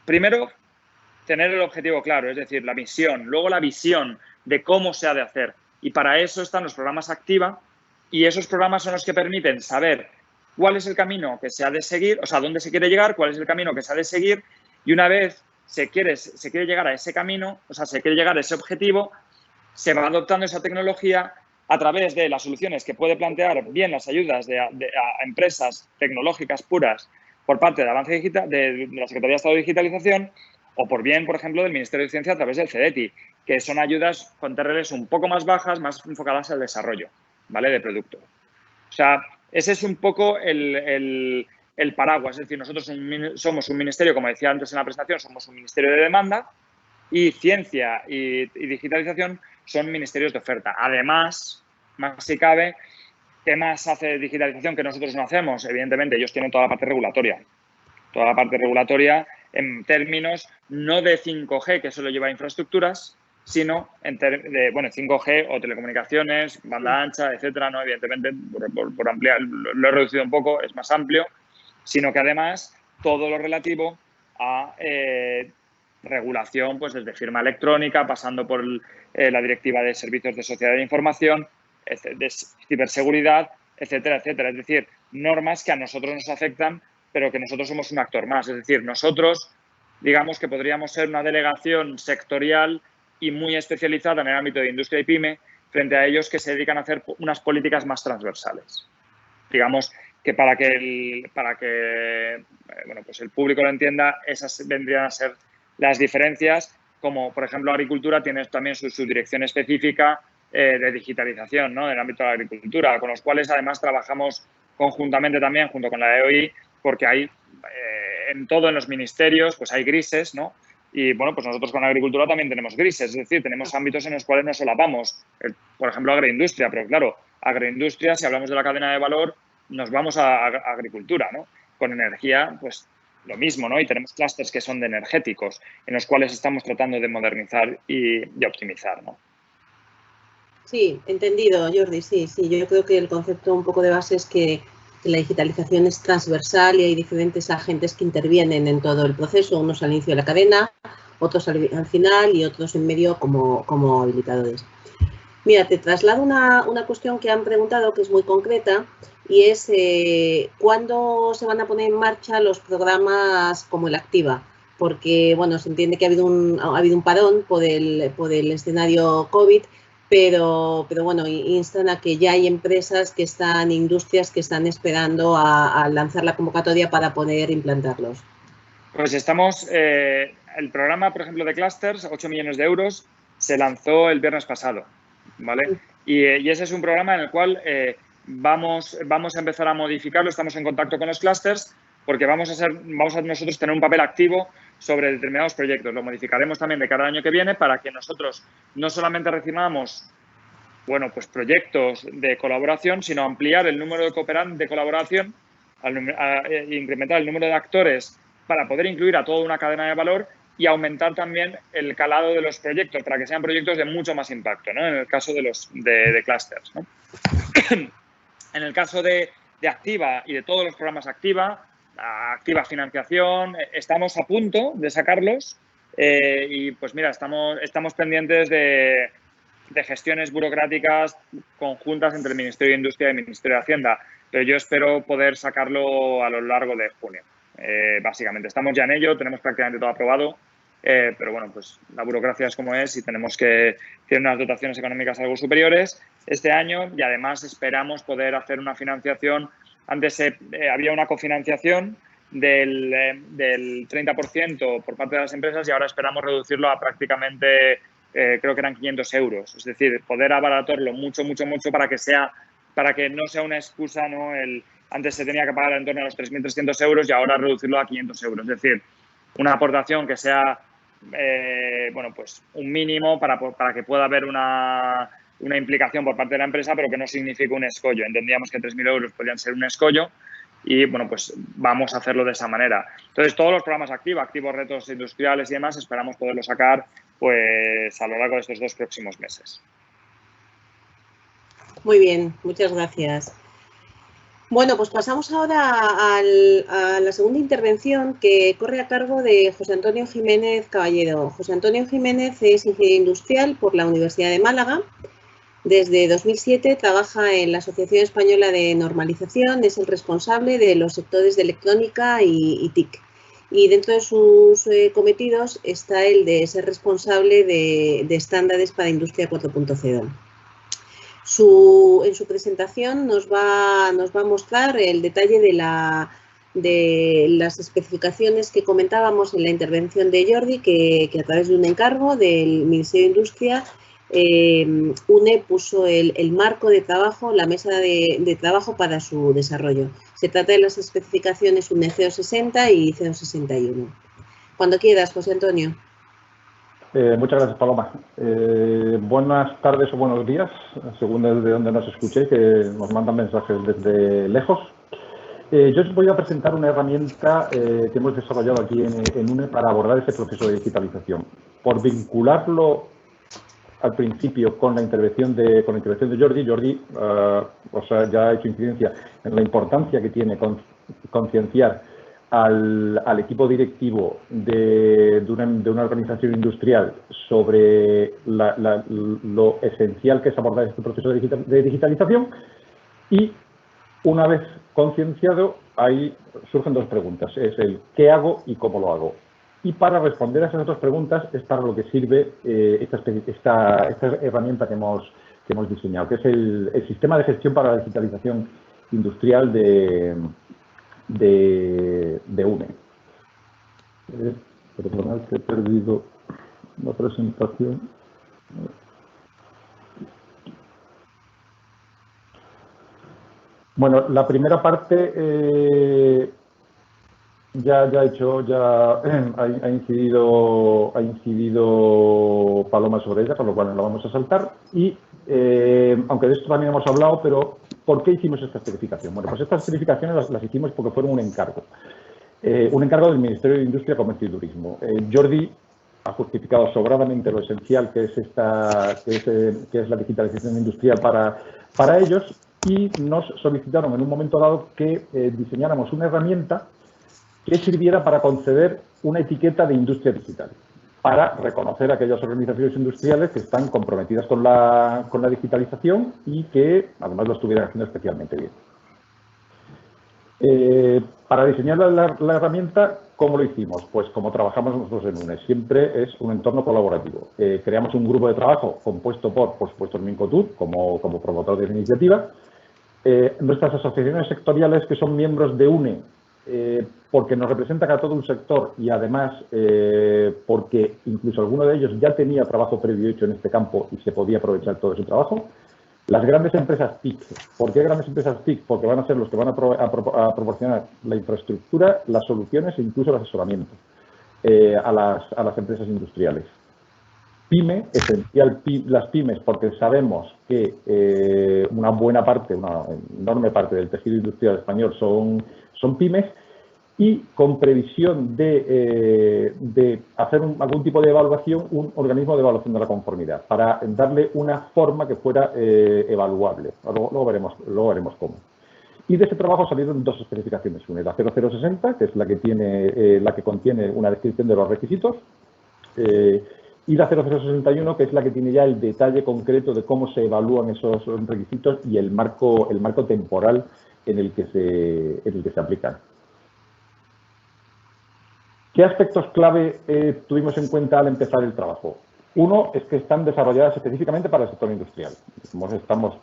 Primero, tener el objetivo claro, es decir, la misión, luego la visión de cómo se ha de hacer. Y para eso están los programas Activa, y esos programas son los que permiten saber cuál es el camino que se ha de seguir, o sea, dónde se quiere llegar, cuál es el camino que se ha de seguir, y una vez se quiere llegar a ese camino, o sea, se quiere llegar a ese objetivo, se va adoptando esa tecnología a través de las soluciones que puede plantear bien las ayudas a empresas tecnológicas puras por parte de Avance Digital, de la Secretaría de Estado de Digitalización, o por bien, por ejemplo, del Ministerio de Ciencia a través del CEDETI, que son ayudas con TRLs un poco más bajas, más enfocadas al desarrollo, ¿vale?, de producto. O sea, ese es un poco el paraguas. Es decir, nosotros somos un ministerio, como decía antes en la presentación, somos un ministerio de demanda, y ciencia y digitalización son ministerios de oferta. Además, más si cabe, ¿qué más hace digitalización que nosotros no hacemos? Evidentemente, ellos tienen toda la parte regulatoria. Toda la parte regulatoria en términos no de 5G, que solo lleva infraestructuras, sino de 5G o telecomunicaciones, banda ancha, etcétera, ¿no? Evidentemente, por ampliar, lo he reducido un poco, es más amplio, sino que además todo lo relativo a regulación, pues desde firma electrónica, pasando por la Directiva de Servicios de Sociedad de Información, de ciberseguridad, etcétera, etcétera. Es decir, normas que a nosotros nos afectan, pero que nosotros somos un actor más. Es decir, nosotros, digamos que podríamos ser una delegación sectorial y muy especializada en el ámbito de industria y pyme, frente a ellos que se dedican a hacer unas políticas más transversales. Digamos que para que pues el público lo entienda, esas vendrían a ser las diferencias, como por ejemplo agricultura tiene también su dirección específica de digitalización, ¿no?, en el ámbito de la agricultura, con los cuales además trabajamos conjuntamente también junto con la EOI, porque hay en los ministerios pues hay grises, ¿no? Y bueno, pues nosotros con la agricultura también tenemos grises, es decir, tenemos ámbitos en los cuales nos solapamos, por ejemplo, agroindustria, pero claro, agroindustria, si hablamos de la cadena de valor, nos vamos a agricultura, ¿no? Con energía, pues lo mismo, ¿no? Y tenemos clústeres que son de energéticos, en los cuales estamos tratando de modernizar y optimizar, ¿no? Sí, entendido, Jordi, sí. Yo creo que el concepto un poco de base es que la digitalización es transversal y hay diferentes agentes que intervienen en todo el proceso, unos al inicio de la cadena, otros al final y otros en medio como habilitadores. Mira, te traslado una cuestión que han preguntado que es muy concreta y es ¿cuándo se van a poner en marcha los programas como el Activa? Porque, bueno, se entiende que ha habido un parón por el escenario COVID, pero bueno, instan a que ya hay empresas que están, industrias que están esperando a lanzar la convocatoria para poder implantarlos. Pues estamos, el programa, por ejemplo, de Clusters, 8 millones de euros, se lanzó el viernes pasado, ¿vale? Y ese es un programa en el cual vamos a empezar a modificarlo, estamos en contacto con los clusters, porque vamos a nosotros tener un papel activo sobre determinados proyectos. Lo modificaremos también de cara al año que viene para que nosotros no solamente recibamos, bueno, pues proyectos de colaboración, sino ampliar el número de colaboración, incrementar el número de actores para poder incluir a toda una cadena de valor y aumentar también el calado de los proyectos para que sean proyectos de mucho más impacto, ¿no? En el caso de los de clusters, ¿no? En el caso de Activa y de todos los programas Activa Financiación, estamos a punto de sacarlos y pues mira, estamos pendientes de gestiones burocráticas conjuntas entre el Ministerio de Industria y el Ministerio de Hacienda, pero yo espero poder sacarlo a lo largo de junio. Básicamente, estamos ya en ello, tenemos prácticamente todo aprobado pero bueno, pues la burocracia es como es y tenemos que tener unas dotaciones económicas algo superiores este año y además esperamos poder hacer una financiación. Antes había una cofinanciación del 30% por parte de las empresas y ahora esperamos reducirlo a prácticamente, creo que eran 500 euros. Es decir, poder abaratarlo mucho para que no sea una excusa, ¿no? Antes se tenía que pagar en torno a los 3.300 euros y ahora reducirlo a 500 euros. Es decir, una aportación que sea, bueno, pues un mínimo para que pueda haber una implicación por parte de la empresa, pero que no signifique un escollo. Entendíamos que 3.000 euros podían ser un escollo y, bueno, pues vamos a hacerlo de esa manera. Entonces, todos los programas activos retos industriales y demás, esperamos poderlo sacar pues a lo largo de estos 2 próximos meses. Muy bien, muchas gracias. Bueno, pues pasamos ahora a la segunda intervención que corre a cargo de José Antonio Jiménez Caballero. José Antonio Jiménez es ingeniero industrial por la Universidad de Málaga. Desde 2007 trabaja en la Asociación Española de Normalización, es el responsable de los sectores de electrónica y TIC. Y dentro de sus cometidos está el de ser responsable de estándares para Industria 4.0. En su presentación nos va a mostrar el detalle de las especificaciones que comentábamos en la intervención de Jordi, que a través de un encargo del Ministerio de Industria, UNE puso el marco de trabajo, la mesa de trabajo para su desarrollo. Se trata de las especificaciones UNE 060 y 061. Cuando quieras, José Antonio. Muchas gracias, Paloma. Buenas tardes o buenos días, según desde donde nos escuchéis, que nos mandan mensajes desde lejos. Yo os voy a presentar una herramienta que hemos desarrollado aquí en UNE para abordar ese proceso de digitalización. Por vincularlo al principio con la intervención de Jordi, ya ha hecho incidencia en la importancia que tiene concienciar al equipo directivo de una organización industrial sobre lo esencial que es abordar este proceso de digitalización. Y una vez concienciado, ahí surgen 2 preguntas. Es el qué hago y cómo lo hago. Y para responder a esas 2 preguntas es para lo que sirve esta herramienta que hemos diseñado, que es el sistema de gestión para la digitalización industrial de UNE. Perdonad que he perdido la presentación. Bueno, la primera parte ya ha incidido Paloma sobre ella, con lo cual no la vamos a saltar. Y aunque de esto también hemos hablado, pero ¿por qué hicimos esta especificación? Bueno, pues estas especificaciones las hicimos porque fueron un encargo. Un encargo del Ministerio de Industria, Comercio y Turismo. Jordi ha justificado sobradamente lo esencial que es la digitalización industrial para ellos, y nos solicitaron en un momento dado que diseñáramos una herramienta que sirviera para conceder una etiqueta de industria digital, para reconocer a aquellas organizaciones industriales que están comprometidas con la digitalización y que además lo estuvieran haciendo especialmente bien. Para diseñar la herramienta, ¿cómo lo hicimos? Pues como trabajamos nosotros en UNE, siempre es un entorno colaborativo. Creamos un grupo de trabajo compuesto por supuesto, el Mincotur como promotor de la iniciativa, nuestras asociaciones sectoriales que son miembros de UNE, porque nos representan a todo un sector y además porque incluso alguno de ellos ya tenía trabajo previo hecho en este campo y se podía aprovechar todo ese trabajo. Las grandes empresas TIC. ¿Por qué grandes empresas TIC? Porque van a ser los que van a proporcionar la infraestructura, las soluciones e incluso el asesoramiento a las empresas industriales. PYME, esencial las pymes, porque sabemos que una enorme parte del tejido industrial español son pymes, y con previsión de hacer algún tipo de evaluación, un organismo de evaluación de la conformidad, para darle una forma que fuera evaluable. Luego veremos cómo. Y de ese trabajo salieron 2 especificaciones. Una, la 0060, que es la que contiene una descripción de los requisitos, y la 0061, que es la que tiene ya el detalle concreto de cómo se evalúan esos requisitos y el marco temporal en el que se aplican. ¿Qué aspectos clave tuvimos en cuenta al empezar el trabajo? Uno es que están desarrolladas específicamente para el sector industrial.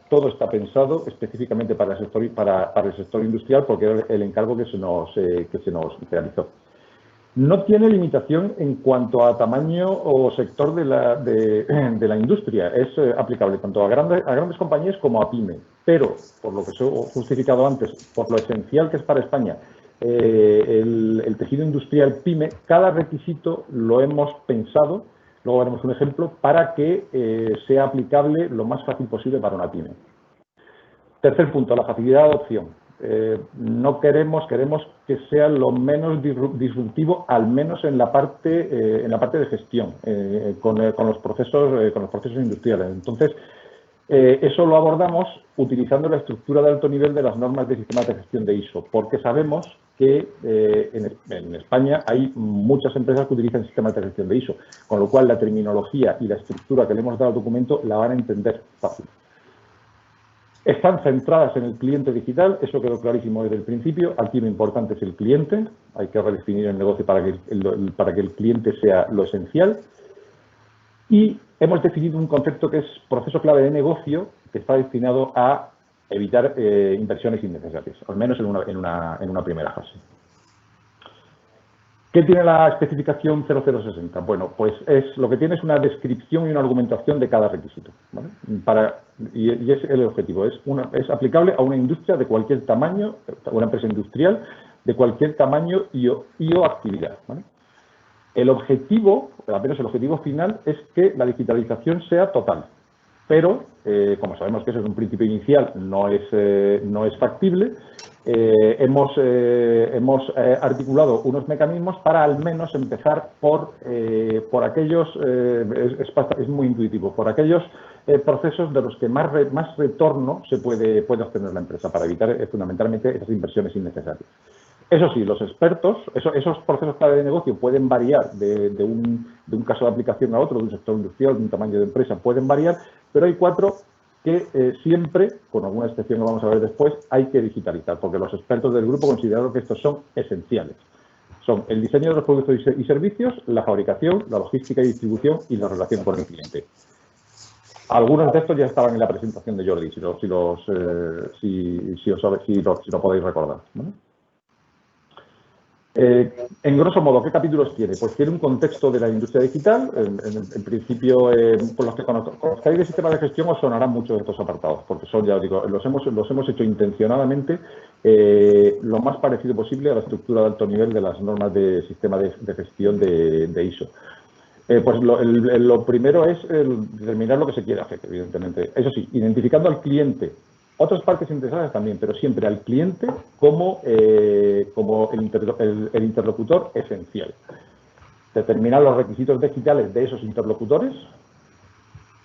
Todo está pensado específicamente para el sector industrial porque era el encargo que se nos realizó. No tiene limitación en cuanto a tamaño o sector de la industria. Es aplicable tanto a grandes compañías como a pyme. Pero, por lo que os he justificado antes, por lo esencial que es para España el tejido industrial pyme, cada requisito lo hemos pensado, luego veremos un ejemplo, para que sea aplicable lo más fácil posible para una pyme. Tercer punto, la facilidad de adopción. Queremos que sea lo menos disruptivo, al menos en la parte de gestión, con los procesos industriales. Entonces, eso lo abordamos utilizando la estructura de alto nivel de las normas de sistemas de gestión de ISO, porque sabemos que en España hay muchas empresas que utilizan sistemas de gestión de ISO, con lo cual la terminología y la estructura que le hemos dado al documento la van a entender fácil. Están centradas en el cliente digital, eso quedó clarísimo desde el principio. Aquí lo importante es el cliente, hay que redefinir el negocio para que el cliente sea lo esencial. Y hemos definido un concepto que es proceso clave de negocio, que está destinado a evitar inversiones innecesarias, al menos en una primera fase. ¿Qué tiene la especificación 0060? Bueno, pues lo que tiene es una descripción y una argumentación de cada requisito, ¿vale? Y es el objetivo, es aplicable a una industria de cualquier tamaño, una empresa industrial de cualquier tamaño y o actividad, ¿vale? El objetivo, al menos el objetivo final, es que la digitalización sea total. Pero, como sabemos que eso es un principio inicial, no es factible, hemos articulado unos mecanismos para al menos empezar por aquellos, es muy intuitivo, por aquellos procesos de los que más retorno se puede obtener la empresa, para evitar fundamentalmente esas inversiones innecesarias. Eso sí, los expertos, esos procesos clave de negocio pueden variar de un caso de aplicación a otro, de un sector industrial, de un tamaño de empresa, pueden variar, pero hay 4 que siempre, con alguna excepción que vamos a ver después, hay que digitalizar, porque los expertos del grupo consideraron que estos son esenciales. Son el diseño de los productos y servicios, la fabricación, la logística y distribución y la relación con el cliente. Algunos de estos ya estaban en la presentación de Jordi, si lo podéis recordar, ¿vale? En grosso modo, ¿qué capítulos tiene? Pues tiene un contexto de la industria digital. En principio, por los que conozcáis el sistema de gestión os sonarán muchos de estos apartados, porque son, ya os digo, los hemos hecho intencionadamente lo más parecido posible a la estructura de alto nivel de las normas de sistema de gestión de ISO. Pues lo primero es determinar lo que se quiere hacer, evidentemente. Eso sí, identificando al cliente. Otras partes interesadas también, pero siempre al cliente como el interlocutor esencial. Determinar los requisitos digitales de esos interlocutores,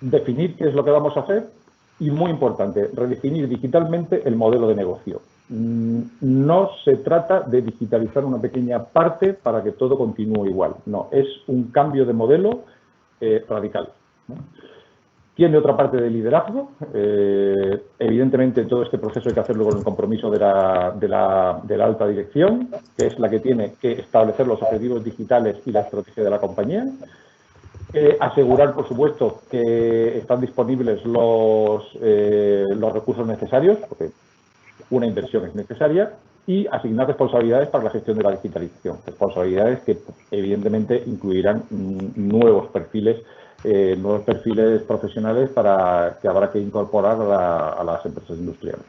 definir qué es lo que vamos a hacer y, muy importante, redefinir digitalmente el modelo de negocio. No se trata de digitalizar una pequeña parte para que todo continúe igual. No, es un cambio de modelo radical, ¿no? Tiene otra parte de liderazgo. Evidentemente, todo este proceso hay que hacerlo con el compromiso de la alta dirección, que es la que tiene que establecer los objetivos digitales y la estrategia de la compañía. Asegurar, por supuesto, que están disponibles los recursos necesarios, porque una inversión es necesaria, y asignar responsabilidades para la gestión de la digitalización. Responsabilidades que, evidentemente, incluirán nuevos perfiles profesionales que habrá que incorporar a las empresas industriales.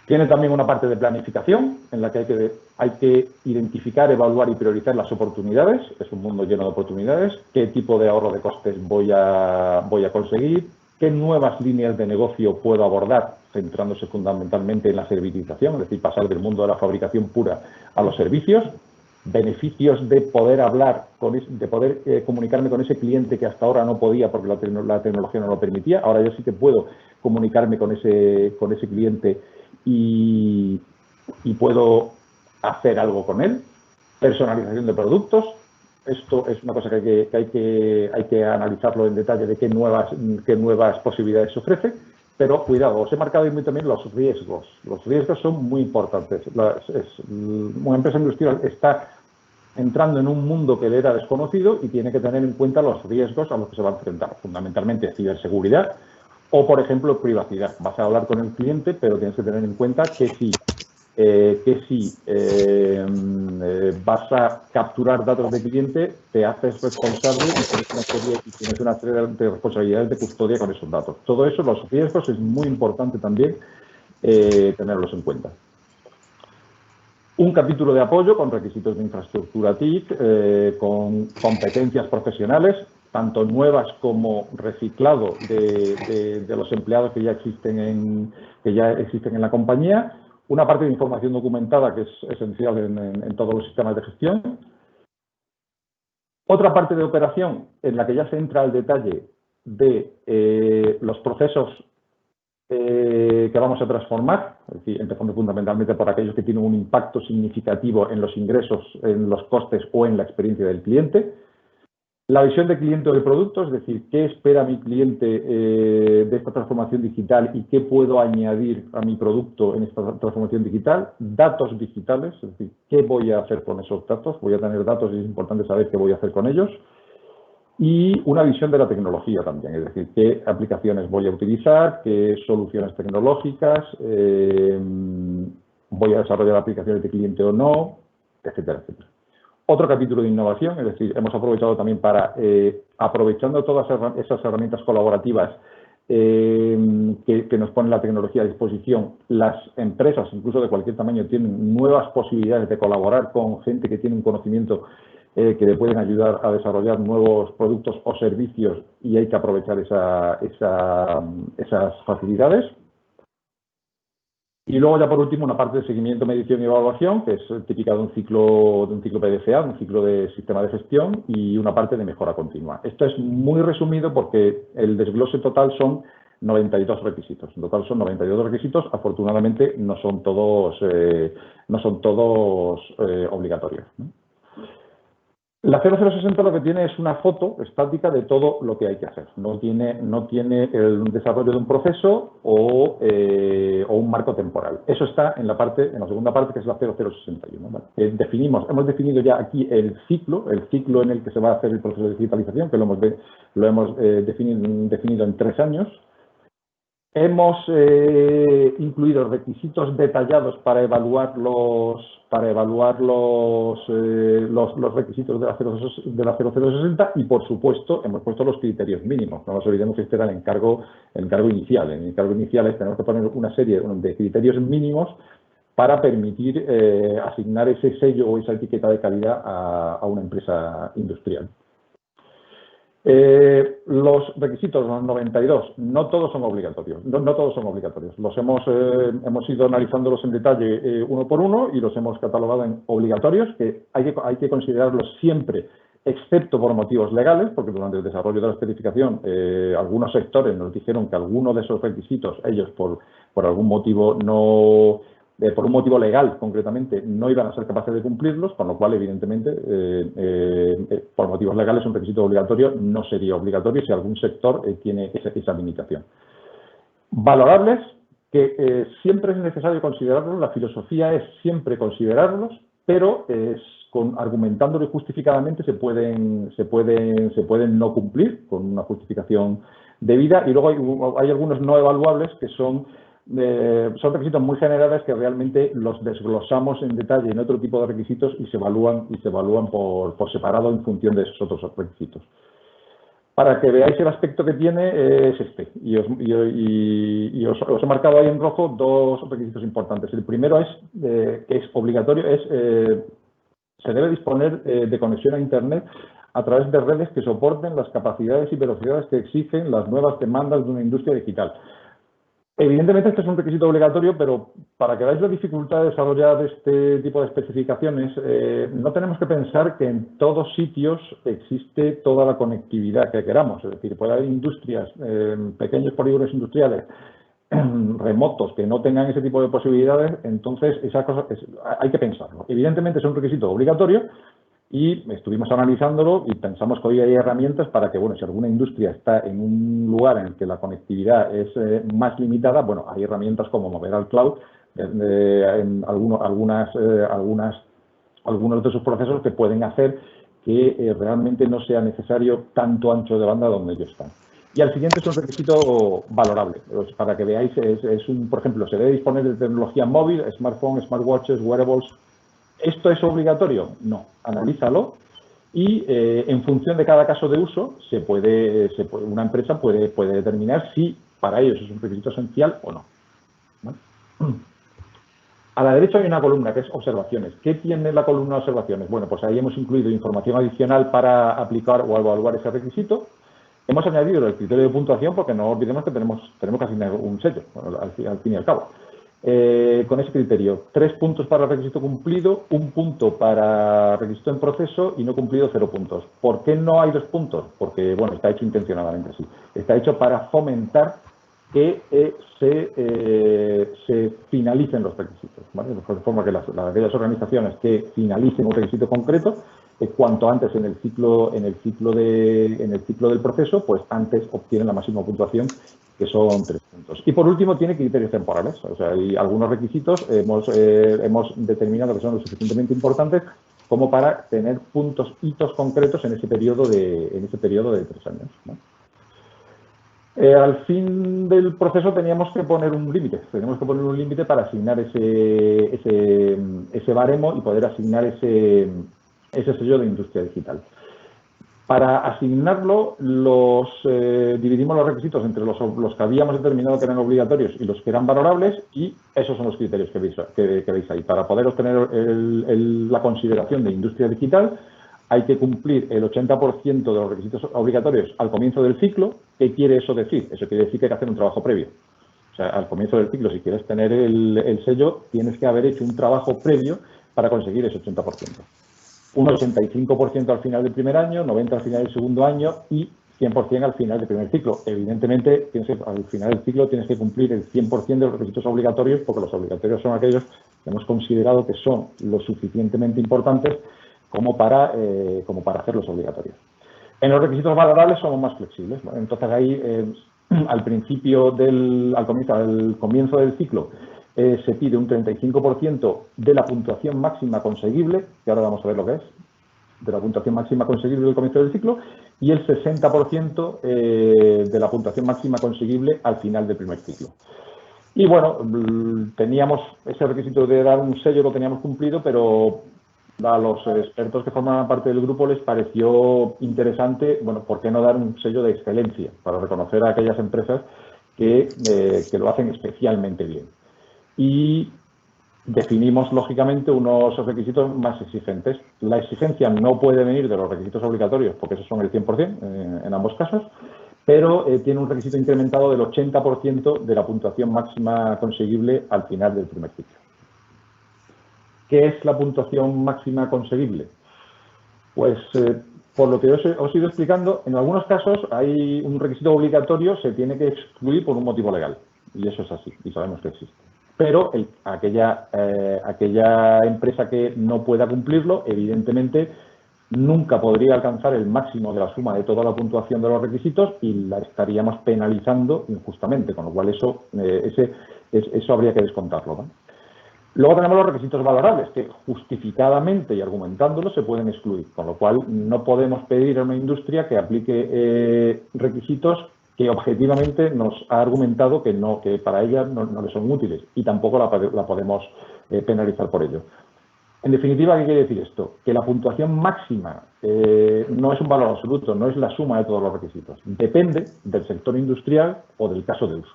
Tiene también una parte de planificación en la que hay que identificar, evaluar y priorizar las oportunidades. Es un mundo lleno de oportunidades. ¿Qué tipo de ahorro de costes voy a conseguir? ¿Qué nuevas líneas de negocio puedo abordar, centrándose fundamentalmente en la servitización, es decir, pasar del mundo de la fabricación pura a los servicios? Beneficios de poder hablar, de poder comunicarme con ese cliente que hasta ahora no podía porque la tecnología no lo permitía. Ahora yo sí que puedo comunicarme con ese cliente y puedo hacer algo con él. Personalización de productos. Esto es una cosa que hay que analizarlo en detalle de qué nuevas posibilidades se ofrecen. Pero cuidado, os he marcado muy también los riesgos. Los riesgos son muy importantes. Una empresa industrial está entrando en un mundo que le era desconocido y tiene que tener en cuenta los riesgos a los que se va a enfrentar, fundamentalmente ciberseguridad o, por ejemplo, privacidad. Vas a hablar con el cliente, pero tienes que tener en cuenta que si vas a capturar datos de cliente, te haces responsable y tienes una serie de responsabilidades de custodia con esos datos. Todo eso, los riesgos, es muy importante también tenerlos en cuenta. Un capítulo de apoyo con requisitos de infraestructura TIC, con competencias profesionales, tanto nuevas como reciclado de los empleados que ya existen en la compañía. Una parte de información documentada que es esencial en todos los sistemas de gestión. Otra parte de operación en la que ya se entra al detalle de los procesos que vamos a transformar, es decir, empezando fundamentalmente por aquellos que tienen un impacto significativo en los ingresos, en los costes o en la experiencia del cliente. La visión de cliente o de producto, es decir, qué espera mi cliente de esta transformación digital y qué puedo añadir a mi producto en esta transformación digital. Datos digitales, es decir, qué voy a hacer con esos datos. Voy a tener datos y es importante saber qué voy a hacer con ellos. Y una visión de la tecnología también, es decir, qué aplicaciones voy a utilizar, qué soluciones tecnológicas, voy a desarrollar aplicaciones de cliente o no, etcétera, etcétera. Otro capítulo de innovación, es decir, hemos aprovechado también para, aprovechando todas esas herramientas colaborativas que nos pone la tecnología a disposición, las empresas, incluso de cualquier tamaño, tienen nuevas posibilidades de colaborar con gente que tiene un conocimiento que le pueden ayudar a desarrollar nuevos productos o servicios y hay que aprovechar esas facilidades. Y luego ya por último una parte de seguimiento, medición y evaluación, que es típica de un ciclo PDCA, un ciclo de sistema de gestión, y una parte de mejora continua. Esto es muy resumido porque el desglose total son 92 requisitos. En total son 92 requisitos, afortunadamente no son todos obligatorios, ¿no? La 0060 lo que tiene es una foto estática de todo lo que hay que hacer. No tiene el desarrollo de un proceso o un marco temporal. Eso está en la segunda parte, que es la 0061. ¿Vale? Hemos definido ya aquí el ciclo en el que se va a hacer el proceso de digitalización, que lo hemos definido en 3 años. Hemos incluido requisitos detallados para evaluar los requisitos de la 0060 y, por supuesto, hemos puesto los criterios mínimos. No nos olvidemos que este era el encargo inicial. En el encargo inicial tenemos que poner una serie de criterios mínimos para permitir asignar ese sello o esa etiqueta de calidad a una empresa industrial. Los requisitos, los 92, no todos son obligatorios. No todos son obligatorios. Los hemos ido analizándolos en detalle uno por uno y los hemos catalogado en obligatorios, que hay que considerarlos siempre, excepto por motivos legales, porque durante el desarrollo de la especificación algunos sectores nos dijeron que alguno de esos requisitos, ellos por algún motivo por un motivo legal, concretamente, no iban a ser capaces de cumplirlos, con lo cual, evidentemente, por motivos legales, un requisito obligatorio no sería obligatorio si algún sector tiene esa limitación. Valorables, que siempre es necesario considerarlos, la filosofía es siempre considerarlos, pero argumentándolo y justificadamente se pueden no cumplir con una justificación debida, y luego hay algunos no evaluables que son requisitos muy generales que realmente los desglosamos en detalle en otro tipo de requisitos y se evalúan por separado en función de esos otros requisitos. Para que veáis el aspecto que tiene es este, y os he marcado ahí en rojo 2 requisitos importantes. El primero que es obligatorio, se debe disponer de conexión a Internet a través de redes que soporten las capacidades y velocidades que exigen las nuevas demandas de una industria digital. Evidentemente, este es un requisito obligatorio, pero para que veáis la dificultad de desarrollar este tipo de especificaciones, no tenemos que pensar que en todos sitios existe toda la conectividad que queramos. Es decir, puede haber industrias, pequeños polígonos industriales, remotos, que no tengan ese tipo de posibilidades, entonces esa cosa hay que pensarlo. Evidentemente, es un requisito obligatorio, y estuvimos analizándolo y pensamos que hoy hay herramientas para que, bueno, si alguna industria está en un lugar en el que la conectividad es más limitada, bueno, hay herramientas como mover al cloud, algunas algunos de esos procesos que pueden hacer que realmente no sea necesario tanto ancho de banda donde ellos están. Y al siguiente es un requisito valorable. Pues para que veáis, por ejemplo, se debe disponer de tecnología móvil, smartphones, smartwatches, wearables. ¿Esto es obligatorio? No. Analízalo y en función de cada caso de uso una empresa puede determinar si para ellos es un requisito esencial o no. ¿Vale? A la derecha hay una columna que es observaciones. ¿Qué tiene la columna de observaciones? Bueno, pues ahí hemos incluido información adicional para aplicar o evaluar ese requisito. Hemos añadido el criterio de puntuación porque no olvidemos que tenemos que asignar un sello, al fin y al cabo. Con ese criterio, 3 puntos para el requisito cumplido, 1 punto para requisito en proceso y no cumplido 0 puntos. ¿Por qué no hay 2 puntos? Porque, bueno, está hecho intencionadamente así. Está hecho para fomentar que se finalicen los requisitos, ¿vale? De forma que aquellas organizaciones que finalicen un requisito concreto, cuanto antes en el ciclo del proceso, pues antes obtienen la máxima puntuación, que son 3 puntos. Y por último, tiene criterios temporales. O sea, hay algunos requisitos hemos determinado que son lo suficientemente importantes como para tener hitos concretos en ese periodo de 3 años, ¿no? Al fin del proceso teníamos que poner un límite. Tenemos que poner un límite para asignar ese baremo y poder asignar ese sello de industria digital. Para asignarlo, dividimos los requisitos entre los que habíamos determinado que eran obligatorios y los que eran valorables, y esos son los criterios que veis ahí. Para poder obtener la consideración de industria digital, hay que cumplir el 80% de los requisitos obligatorios al comienzo del ciclo. ¿Qué quiere eso decir? Eso quiere decir que hay que hacer un trabajo previo. O sea, al comienzo del ciclo, si quieres tener el sello, tienes que haber hecho un trabajo previo para conseguir ese 80%. Un 85% al final del primer año, 90% al final del segundo año y 100% al final del primer ciclo. Evidentemente, al final del ciclo tienes que cumplir el 100% de los requisitos obligatorios, porque los obligatorios son aquellos que hemos considerado que son lo suficientemente importantes como para hacerlos obligatorios. En los requisitos valorables somos más flexibles, ¿no? Entonces ahí, al comienzo del ciclo, se pide un 35% de la puntuación máxima conseguible, que ahora vamos a ver lo que es, de la puntuación máxima conseguible del comienzo del ciclo, y el 60% de la puntuación máxima conseguible al final del primer ciclo. Y bueno, teníamos ese requisito de dar un sello, lo teníamos cumplido, pero a los expertos que formaban parte del grupo les pareció interesante, bueno, ¿por qué no dar un sello de excelencia para reconocer a aquellas empresas que lo hacen especialmente bien? Y definimos, lógicamente, unos requisitos más exigentes. La exigencia no puede venir de los requisitos obligatorios, porque esos son el 100% en ambos casos, pero tiene un requisito incrementado del 80% de la puntuación máxima conseguible al final del primer ciclo. ¿Qué es la puntuación máxima conseguible? Pues, por lo que os he ido explicando, en algunos casos hay un requisito obligatorio, se tiene que excluir por un motivo legal. Y eso es así, y sabemos que existe. Pero aquella empresa que no pueda cumplirlo, evidentemente, nunca podría alcanzar el máximo de la suma de toda la puntuación de los requisitos y la estaríamos penalizando injustamente, con lo cual eso habría que descontarlo, ¿no? Luego tenemos los requisitos valorables, que justificadamente y argumentándolo se pueden excluir, con lo cual no podemos pedir a una industria que aplique requisitos que objetivamente nos ha argumentado que para ella no le son útiles y tampoco la podemos penalizar por ello. En definitiva, ¿qué quiere decir esto? Que la puntuación máxima no es un valor absoluto, no es la suma de todos los requisitos. Depende del sector industrial o del caso de uso.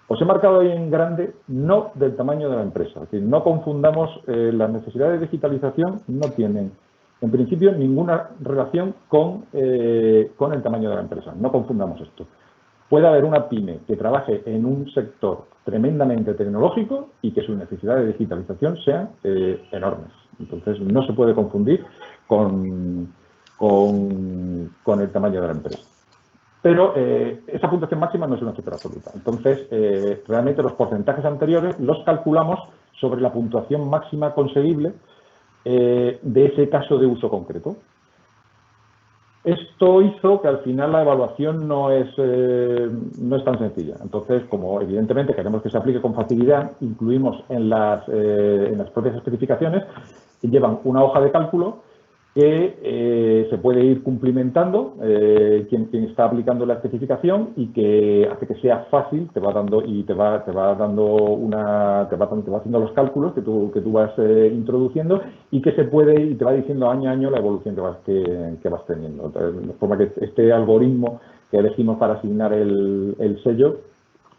Os he marcado ahí en grande, no del tamaño de la empresa. Es decir, no confundamos, las necesidades de digitalización no tienen, en principio, ninguna relación con el tamaño de la empresa. No confundamos esto. Puede haber una pyme que trabaje en un sector tremendamente tecnológico y que sus necesidades de digitalización sean enormes. Entonces, no se puede confundir con el tamaño de la empresa. Pero esa puntuación máxima no es una cifra absoluta. Entonces, realmente los porcentajes anteriores los calculamos sobre la puntuación máxima conseguible de ese caso de uso concreto. Esto hizo que al final la evaluación no es tan sencilla. Entonces, como evidentemente queremos que se aplique con facilidad, incluimos en las propias especificaciones llevan una hoja de cálculo que se puede ir cumplimentando quien está aplicando la especificación y que hace que sea fácil, te va dando haciendo los cálculos que tú vas introduciendo y que se puede y te va diciendo año a año la evolución que vas teniendo. Entonces, de forma que este algoritmo que elegimos para asignar el sello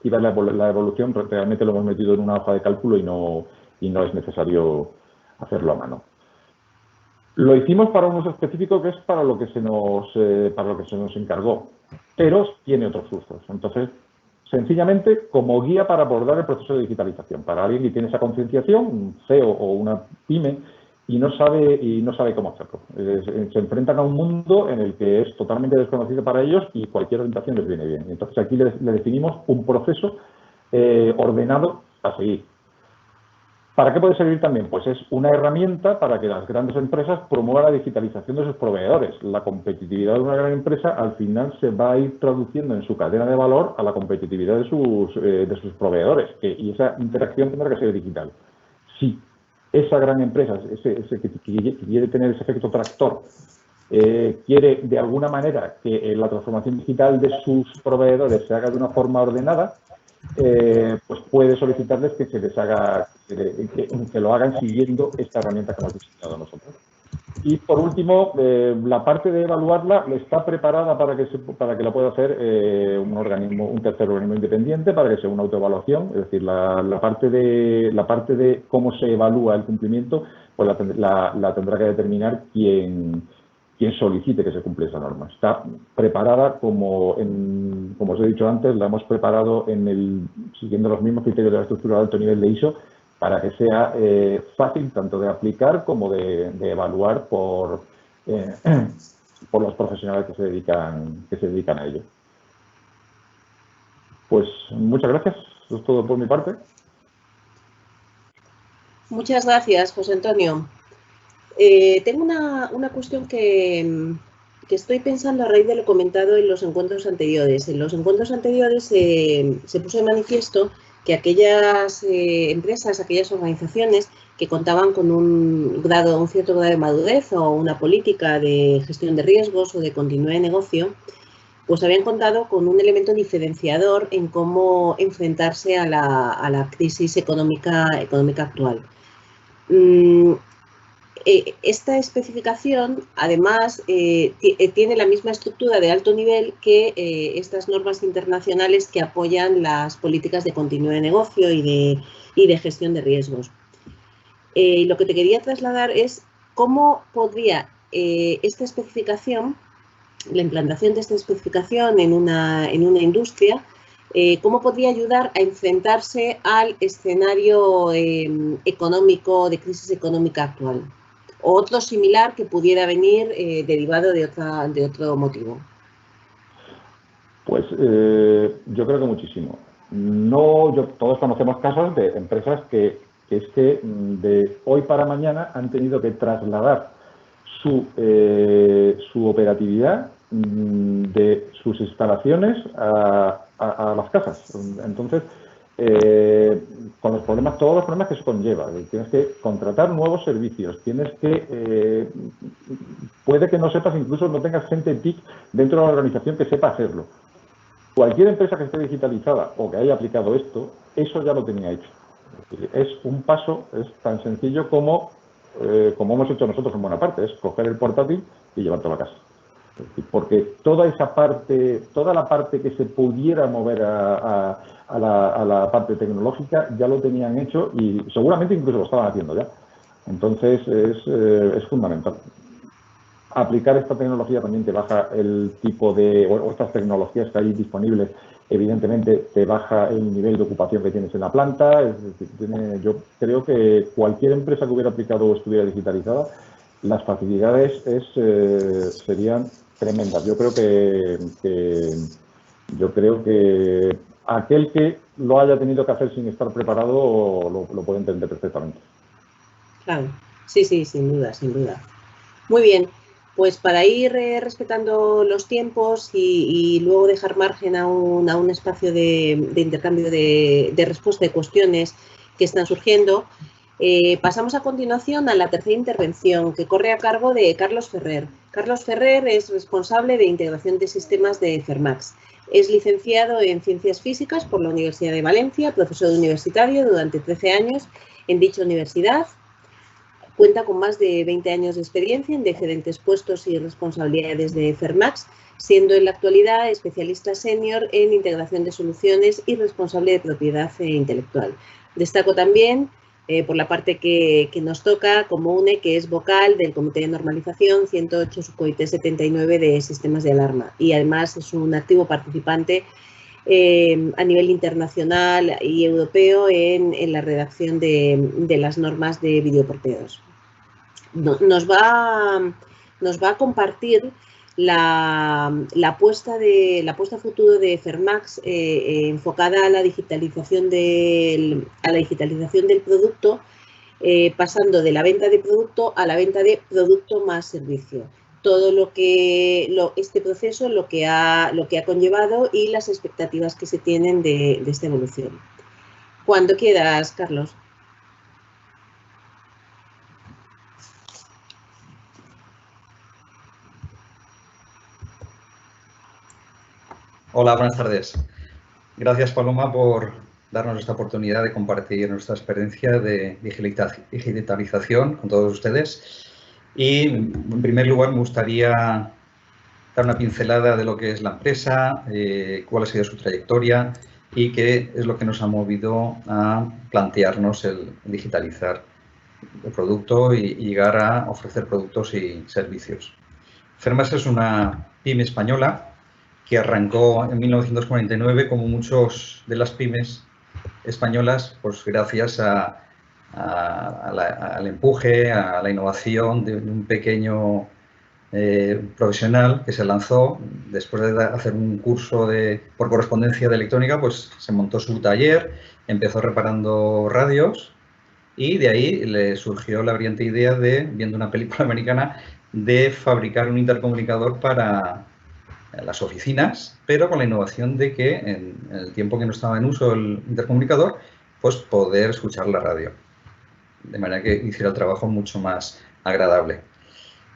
y ver la evolución, realmente lo hemos metido en una hoja de cálculo y no es necesario hacerlo a mano. Lo hicimos para un uso específico que es para lo que se nos encargó, pero tiene otros usos. Entonces, sencillamente, como guía para abordar el proceso de digitalización. Para alguien que tiene esa concienciación, un CEO o una pyme, y no sabe cómo hacerlo. Se enfrentan a un mundo en el que es totalmente desconocido para ellos y cualquier orientación les viene bien. Entonces, aquí le definimos un proceso ordenado a seguir. ¿Para qué puede servir también? Pues es una herramienta para que las grandes empresas promuevan la digitalización de sus proveedores. La competitividad de una gran empresa al final se va a ir traduciendo en su cadena de valor a la competitividad de sus proveedores. Y esa interacción tendrá que ser digital. Si esa gran empresa, ese que quiere tener ese efecto tractor, quiere de alguna manera que la transformación digital de sus proveedores se haga de una forma ordenada, pues puede solicitarles que se les haga, que lo hagan siguiendo esta herramienta que hemos diseñado nosotros. Y por último, la parte de evaluarla está preparada para que la pueda hacer un tercer organismo independiente, para que sea una autoevaluación, es decir, la parte de cómo se evalúa el cumplimiento, pues la tendrá que determinar quien solicite que se cumpla esa norma. Está preparada, como os he dicho antes, la hemos preparado siguiendo los mismos criterios de la estructura de alto nivel de ISO, para que sea fácil tanto de aplicar como de evaluar por los profesionales que se dedican a ello. Pues muchas gracias. Eso es todo por mi parte. Muchas gracias, José Antonio. Tengo una cuestión que estoy pensando a raíz de lo comentado en los encuentros anteriores. En los encuentros anteriores se puso de manifiesto que aquellas empresas, aquellas organizaciones que contaban con un cierto grado de madurez o una política de gestión de riesgos o de continuidad de negocio, pues habían contado con un elemento diferenciador en cómo enfrentarse a la crisis económica actual. Esta especificación, además, tiene la misma estructura de alto nivel que estas normas internacionales que apoyan las políticas de continuidad de negocio y de gestión de riesgos. Lo que te quería trasladar es cómo podría esta especificación, la implantación de esta especificación en una industria, cómo podría ayudar a enfrentarse al escenario económico, de crisis económica actual. O otro similar que pudiera venir derivado de otro motivo. Pues yo creo que muchísimo. Todos conocemos casos de empresas que de hoy para mañana han tenido que trasladar su operatividad de sus instalaciones a las casas. Entonces, con todos los problemas que eso conlleva. Tienes que contratar nuevos servicios, puede que no sepas, incluso no tengas gente TIC dentro de la organización que sepa hacerlo. Cualquier empresa que esté digitalizada o que haya aplicado esto, eso ya lo tenía hecho. Es un paso, es tan sencillo como hemos hecho nosotros en buena parte, es coger el portátil y llevártelo a casa. Porque toda la parte que se pudiera mover a la parte tecnológica ya lo tenían hecho y seguramente incluso lo estaban haciendo ya. Entonces es fundamental. Aplicar esta tecnología también te baja el tipo o estas tecnologías que hay disponibles, evidentemente te baja el nivel de ocupación que tienes en la planta. Es decir, yo creo que cualquier empresa que hubiera aplicado o estuviera digitalizada, las facilidades serían tremendas. Yo creo que aquel que lo haya tenido que hacer sin estar preparado lo puede entender perfectamente. Claro, sí, sin duda, sin duda. Muy bien, pues para ir respetando los tiempos y luego dejar margen a un espacio de intercambio de respuesta de cuestiones que están surgiendo, Pasamos a continuación a la tercera intervención, que corre a cargo de Carlos Ferrer. Carlos Ferrer es responsable de integración de sistemas de Fermax. Es licenciado en Ciencias Físicas por la Universidad de Valencia, profesor universitario durante 13 años en dicha universidad. Cuenta con más de 20 años de experiencia en diferentes puestos y responsabilidades de Fermax, siendo en la actualidad especialista senior en integración de soluciones y responsable de propiedad intelectual. Destaco también, por la parte que nos toca, como UNE, que es vocal del Comité de Normalización 108 Subcomité 79 de Sistemas de Alarma, y además es un activo participante a nivel internacional y europeo en la redacción de las normas de videoporteos. Nos va a compartir la apuesta a futuro de Fermax enfocada a la digitalización del producto, pasando de la venta de producto a la venta de producto más servicio. Todo este proceso, lo que ha conllevado y las expectativas que se tienen de esta evolución. Cuando quieras, Carlos. Hola, buenas tardes. Gracias, Paloma, por darnos esta oportunidad de compartir nuestra experiencia de digitalización con todos ustedes. Y, en primer lugar, me gustaría dar una pincelada de lo que es la empresa, cuál ha sido su trayectoria y qué es lo que nos ha movido a plantearnos el digitalizar el producto y llegar a ofrecer productos y servicios. Fermax es una pyme española que arrancó en 1949, como muchos de las pymes españolas, pues gracias al empuje, a la innovación de un pequeño profesional que se lanzó después de hacer un curso por correspondencia de electrónica, pues se montó su taller, empezó reparando radios y de ahí le surgió la brillante idea viendo una película americana, de fabricar un intercomunicador para las oficinas, pero con la innovación de que en el tiempo que no estaba en uso el intercomunicador, pues poder escuchar la radio, de manera que hiciera el trabajo mucho más agradable.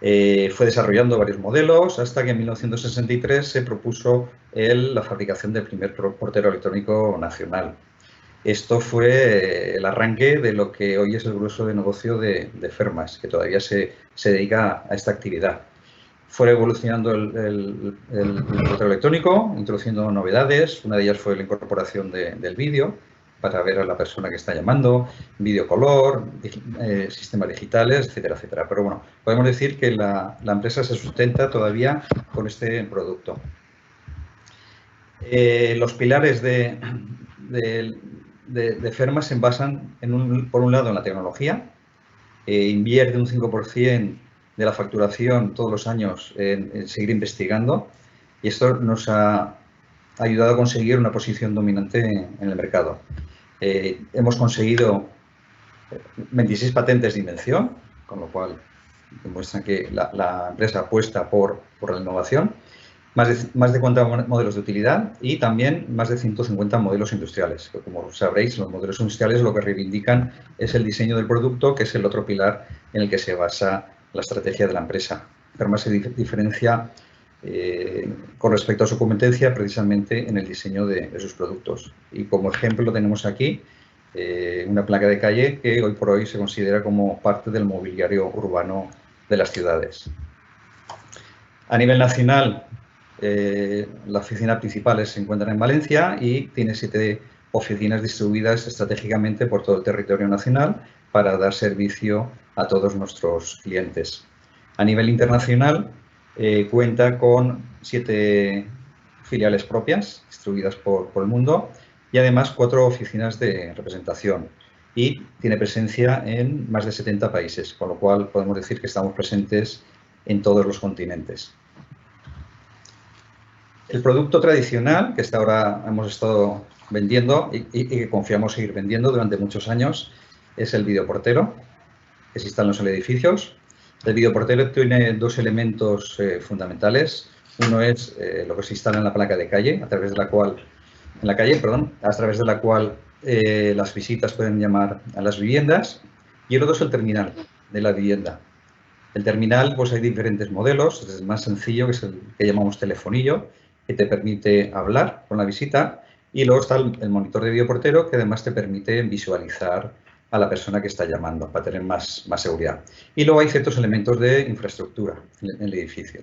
Fue desarrollando varios modelos hasta que en 1963 se propuso la fabricación del primer portero electrónico nacional. Esto fue el arranque de lo que hoy es el grueso de negocio de Fermax, que todavía se dedica a esta actividad. Fue evolucionando el portero electrónico, introduciendo novedades. Una de ellas fue la incorporación del vídeo para ver a la persona que está llamando, vídeo color, sistemas digitales, etcétera, etcétera. Pero bueno, podemos decir que la empresa se sustenta todavía con este producto. Los pilares de Fermax se basan, por un lado, en la tecnología. Invierte un 5% de la facturación todos los años en seguir investigando, y esto nos ha ayudado a conseguir una posición dominante en el mercado. Hemos conseguido 26 patentes de invención, con lo cual demuestran que la empresa apuesta por la innovación, más de 40 modelos de utilidad y también más de 150 modelos industriales, que, como sabréis, los modelos industriales lo que reivindican es el diseño del producto, que es el otro pilar en el que se basa la estrategia de la empresa. Fermax se diferencia con respecto a su competencia precisamente en el diseño de sus productos. Y como ejemplo tenemos aquí una placa de calle que hoy por hoy se considera como parte del mobiliario urbano de las ciudades. A nivel nacional, las oficinas principales se encuentran en Valencia y tiene 7 oficinas distribuidas estratégicamente por todo el territorio nacional para dar servicio a todos nuestros clientes. A nivel internacional, cuenta con 7 filiales propias distribuidas por el mundo y además 4 oficinas de representación, y tiene presencia en más de 70 países, con lo cual podemos decir que estamos presentes en todos los continentes. El producto tradicional que hasta ahora hemos estado vendiendo y que confiamos seguir vendiendo durante muchos años es el videoportero, que se instala en los edificios. El videoportero tiene 2 elementos fundamentales. Uno es lo que se instala en la placa de calle, a través de la cual las visitas pueden llamar a las viviendas, y el otro es el terminal de la vivienda. El terminal, pues hay diferentes modelos, es el más sencillo, que es el que llamamos telefonillo, que te permite hablar con la visita, y luego está el monitor de videoportero, que además te permite visualizar a la persona que está llamando para tener más seguridad. Y luego hay ciertos elementos de infraestructura en el edificio.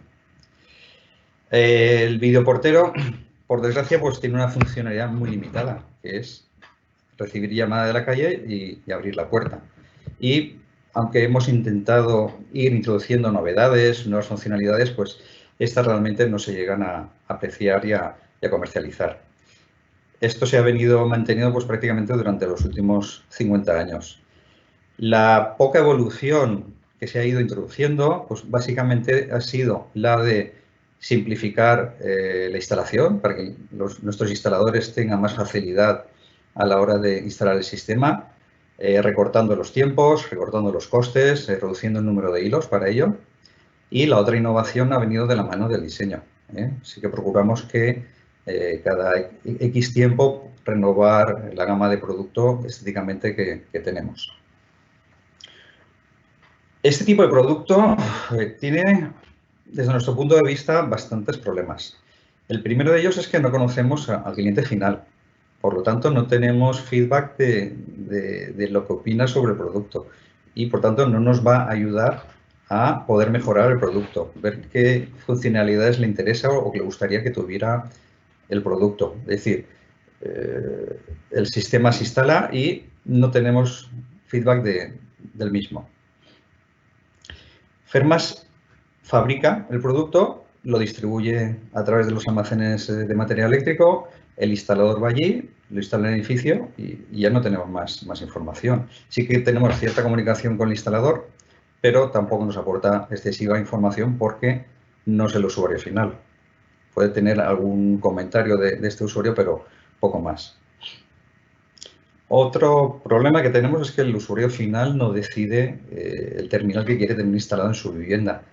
El videoportero, por desgracia, pues tiene una funcionalidad muy limitada, que es recibir llamada de la calle y abrir la puerta. Y aunque hemos intentado ir introduciendo novedades, nuevas funcionalidades, pues estas realmente no se llegan a apreciar y a comercializar. Esto se ha venido manteniendo pues prácticamente durante los últimos 50 años. La poca evolución que se ha ido introduciendo, pues básicamente ha sido la de simplificar la instalación para que nuestros instaladores tengan más facilidad a la hora de instalar el sistema, recortando los tiempos, recortando los costes, reduciendo el número de hilos para ello. Y la otra innovación ha venido de la mano del diseño. Así que procuramos que cada X tiempo renovar la gama de producto estéticamente que tenemos. Este tipo de producto tiene, desde nuestro punto de vista, bastantes problemas. El primero de ellos es que no conocemos al cliente final. Por lo tanto, no tenemos feedback de lo que opina sobre el producto y, por tanto, no nos va a ayudar a poder mejorar el producto, ver qué funcionalidades le interesa o que le gustaría que tuviera el producto. Es decir, el sistema se instala y no tenemos feedback del mismo. Fermas fabrica el producto, lo distribuye a través de los almacenes de material eléctrico, el instalador va allí, lo instala en el edificio y ya no tenemos más información. Sí que tenemos cierta comunicación con el instalador, pero tampoco nos aporta excesiva información porque no es el usuario final. Puede tener algún comentario de este usuario, pero poco más. Otro problema que tenemos es que el usuario final no decide el terminal que quiere tener instalado en su vivienda.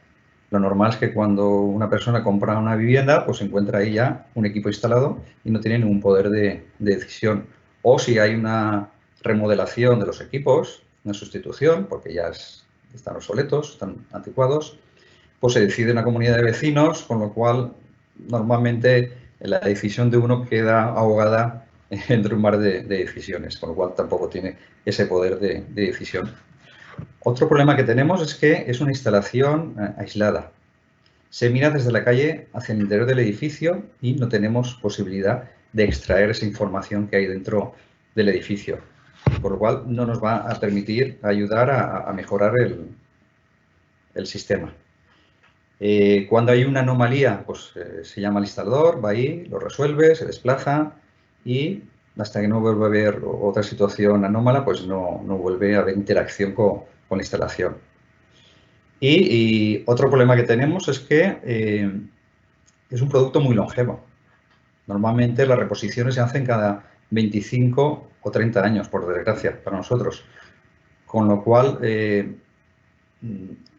Lo normal es que cuando una persona compra una vivienda, pues encuentra ahí ya un equipo instalado y no tiene ningún poder de decisión. O si hay una remodelación de los equipos, una sustitución, porque ya están obsoletos, están anticuados, pues se decide una comunidad de vecinos, con lo cual normalmente la decisión de uno queda ahogada entre un mar de decisiones, con lo cual tampoco tiene ese poder de decisión. Otro problema que tenemos es que es una instalación aislada. Se mira desde la calle hacia el interior del edificio y no tenemos posibilidad de extraer esa información que hay dentro del edificio, por lo cual no nos va a permitir ayudar a mejorar el sistema. Cuando hay una anomalía, pues se llama al instalador, va ahí, lo resuelve, se desplaza y hasta que no vuelva a haber otra situación anómala, pues no vuelve a haber interacción con la instalación. Y otro problema que tenemos es que es un producto muy longevo. Normalmente las reposiciones se hacen cada 25 o 30 años, por desgracia, para nosotros. Con lo cual,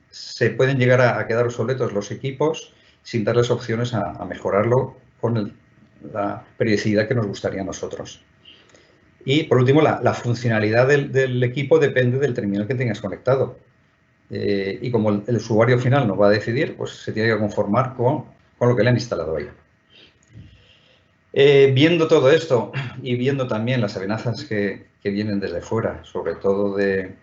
se pueden llegar a quedar obsoletos los equipos sin darles opciones a mejorarlo con la periodicidad que nos gustaría a nosotros. Y, por último, la funcionalidad del equipo depende del terminal que tengas conectado. Y como el usuario final no va a decidir, pues se tiene que conformar con lo que le han instalado ahí. Viendo todo esto y viendo también las amenazas que vienen desde fuera, sobre todo del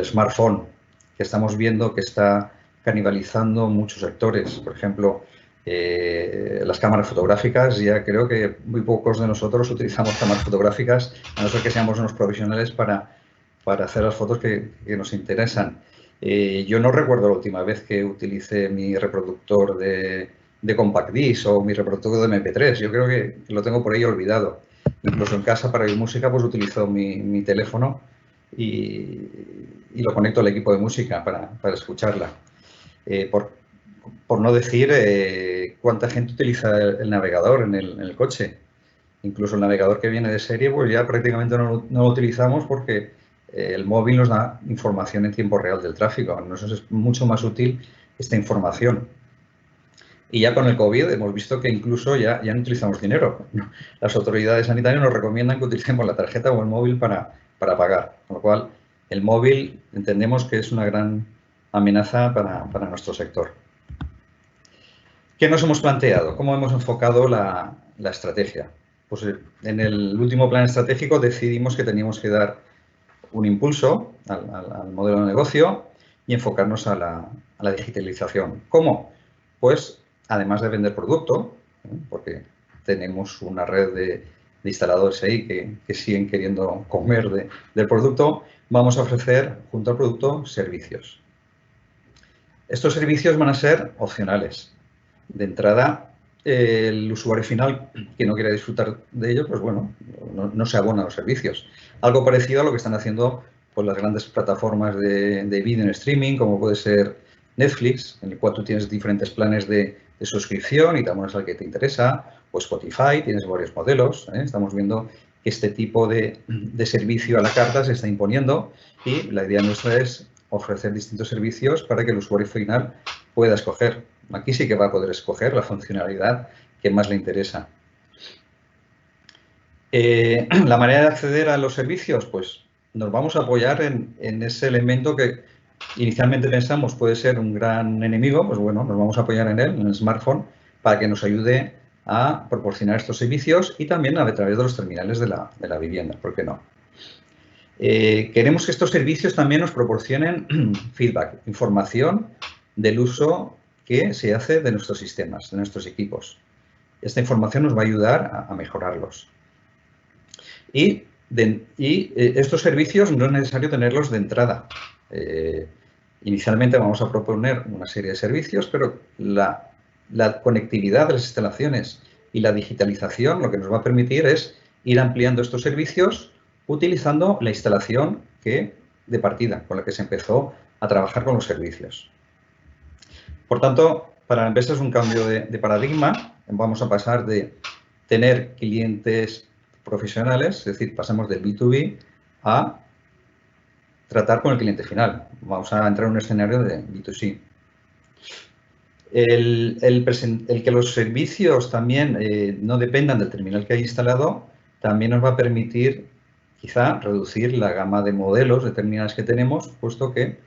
smartphone, que estamos viendo que está canibalizando muchos sectores. Por ejemplo, las cámaras fotográficas, ya creo que muy pocos de nosotros utilizamos cámaras fotográficas, a no ser que seamos unos profesionales para hacer las fotos que nos interesan. Yo no recuerdo la última vez que utilicé mi reproductor de Compact Disc o mi reproductor de MP3. Yo creo que lo tengo por ahí olvidado. Incluso en casa para oír música pues utilizo mi teléfono y lo conecto al equipo de música para escucharla. Por no decir cuánta gente utiliza el navegador en el coche. Incluso el navegador que viene de serie pues ya prácticamente no lo utilizamos porque el móvil nos da información en tiempo real del tráfico. Nos es mucho más útil esta información. Y ya con el COVID hemos visto que incluso ya no utilizamos dinero. Las autoridades sanitarias nos recomiendan que utilicemos la tarjeta o el móvil para para pagar. Con lo cual, el móvil entendemos que es una gran amenaza para nuestro sector. ¿Qué nos hemos planteado? ¿Cómo hemos enfocado la estrategia? Pues en el último plan estratégico decidimos que teníamos que dar un impulso al modelo de negocio y enfocarnos a la digitalización. ¿Cómo? Pues además de vender producto, porque tenemos una red de instaladores ahí que siguen queriendo comer del producto, vamos a ofrecer junto al producto servicios. Estos servicios van a ser opcionales. De entrada, el usuario final que no quiera disfrutar de ello, pues bueno, no se abona a los servicios. Algo parecido a lo que están haciendo pues, las grandes plataformas de vídeo en streaming, como puede ser Netflix, en el cual tú tienes diferentes planes de suscripción y te abonas al que te interesa, o Spotify, tienes varios modelos. Estamos viendo que este tipo de servicio a la carta se está imponiendo y la idea nuestra es ofrecer distintos servicios para que el usuario final pueda escoger. Aquí sí que va a poder escoger la funcionalidad que más le interesa. La manera de acceder a los servicios, pues nos vamos a apoyar en ese elemento que inicialmente pensamos puede ser un gran enemigo, pues bueno, nos vamos a apoyar en él, en el smartphone, para que nos ayude a proporcionar estos servicios y también a través de los terminales de la vivienda, ¿por qué no? Queremos que estos servicios también nos proporcionen feedback, información del uso que se hace de nuestros sistemas, de nuestros equipos. Esta información nos va a ayudar a mejorarlos. Y estos servicios no es necesario tenerlos de entrada. Inicialmente vamos a proponer una serie de servicios, pero la conectividad de las instalaciones y la digitalización lo que nos va a permitir es ir ampliando estos servicios utilizando la instalación de partida con la que se empezó a trabajar con los servicios. Por tanto, para la empresa es un cambio de paradigma. Vamos a pasar de tener clientes profesionales, es decir, pasamos del B2B a tratar con el cliente final. Vamos a entrar en un escenario de B2C. El que los servicios también no dependan del terminal que hay instalado también nos va a permitir quizá reducir la gama de modelos de terminales que tenemos, puesto que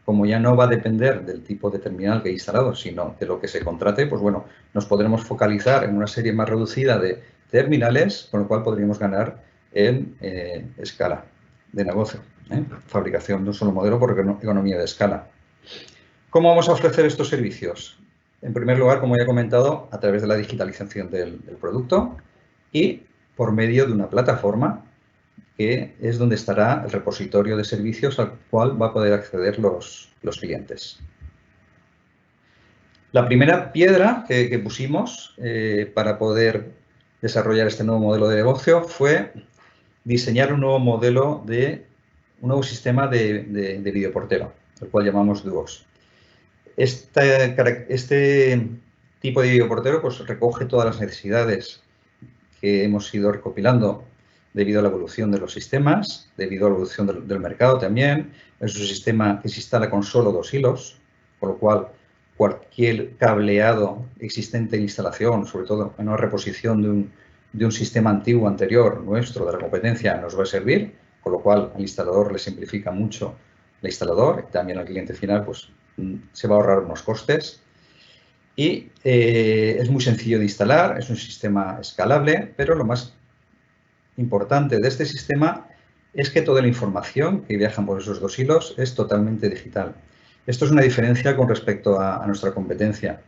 como ya no va a depender del tipo de terminal que he instalado, sino de lo que se contrate, pues bueno, nos podremos focalizar en una serie más reducida de terminales, con lo cual podríamos ganar en escala de negocio, fabricación de un solo modelo por economía de escala. ¿Cómo vamos a ofrecer estos servicios? En primer lugar, como ya he comentado, a través de la digitalización del producto y por medio de una plataforma que es donde estará el repositorio de servicios al cual va a poder acceder los clientes. La primera piedra que pusimos para poder desarrollar este nuevo modelo de negocio fue diseñar un nuevo sistema de videoportero, el cual llamamos Duos. Este tipo de videoportero pues, recoge todas las necesidades que hemos ido recopilando debido a la evolución de los sistemas, debido a la evolución del mercado también. Es un sistema que se instala con solo 2 hilos, por lo cual cualquier cableado existente en instalación, sobre todo en una reposición de un sistema antiguo anterior nuestro, de la competencia, nos va a servir, con lo cual al instalador le simplifica mucho el instalador y también al cliente final pues, se va a ahorrar unos costes. Y es muy sencillo de instalar, es un sistema escalable, pero lo más importante de este sistema es que toda la información que viaja por esos 2 hilos es totalmente digital. Esto es una diferencia con respecto a nuestra competencia,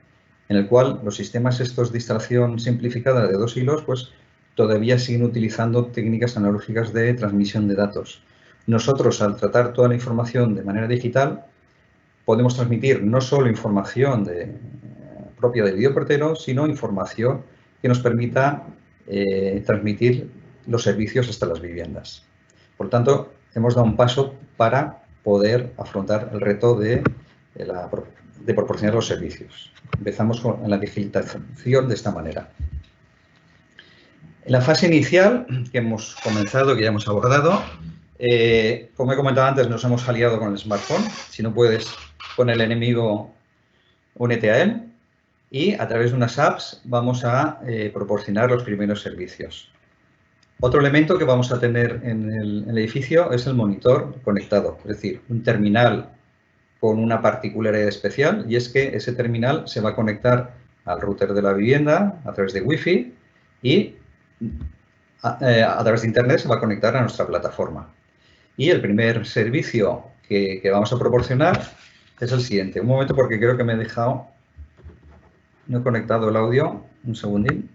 en el cual los sistemas estos de instalación simplificada de 2 hilos pues todavía siguen utilizando técnicas analógicas de transmisión de datos. Nosotros, al tratar toda la información de manera digital, podemos transmitir no solo información propia del videoportero, sino información que nos permita transmitir los servicios hasta las viviendas. Por tanto, hemos dado un paso para poder afrontar el reto de proporcionar los servicios. Empezamos con la digitalización de esta manera. En la fase inicial que hemos comenzado, que ya hemos abordado, como he comentado antes, nos hemos aliado con el smartphone. Si no puedes con el enemigo, únete a él. Y a través de unas apps vamos a proporcionar los primeros servicios. Otro elemento que vamos a tener en el edificio es el monitor conectado, es decir, un terminal con una particularidad especial, y es que ese terminal se va a conectar al router de la vivienda a través de Wi-Fi y a través de Internet se va a conectar a nuestra plataforma. Y el primer servicio que vamos a proporcionar es el siguiente. Un momento, porque creo que me he dejado, no he conectado el audio, un segundín.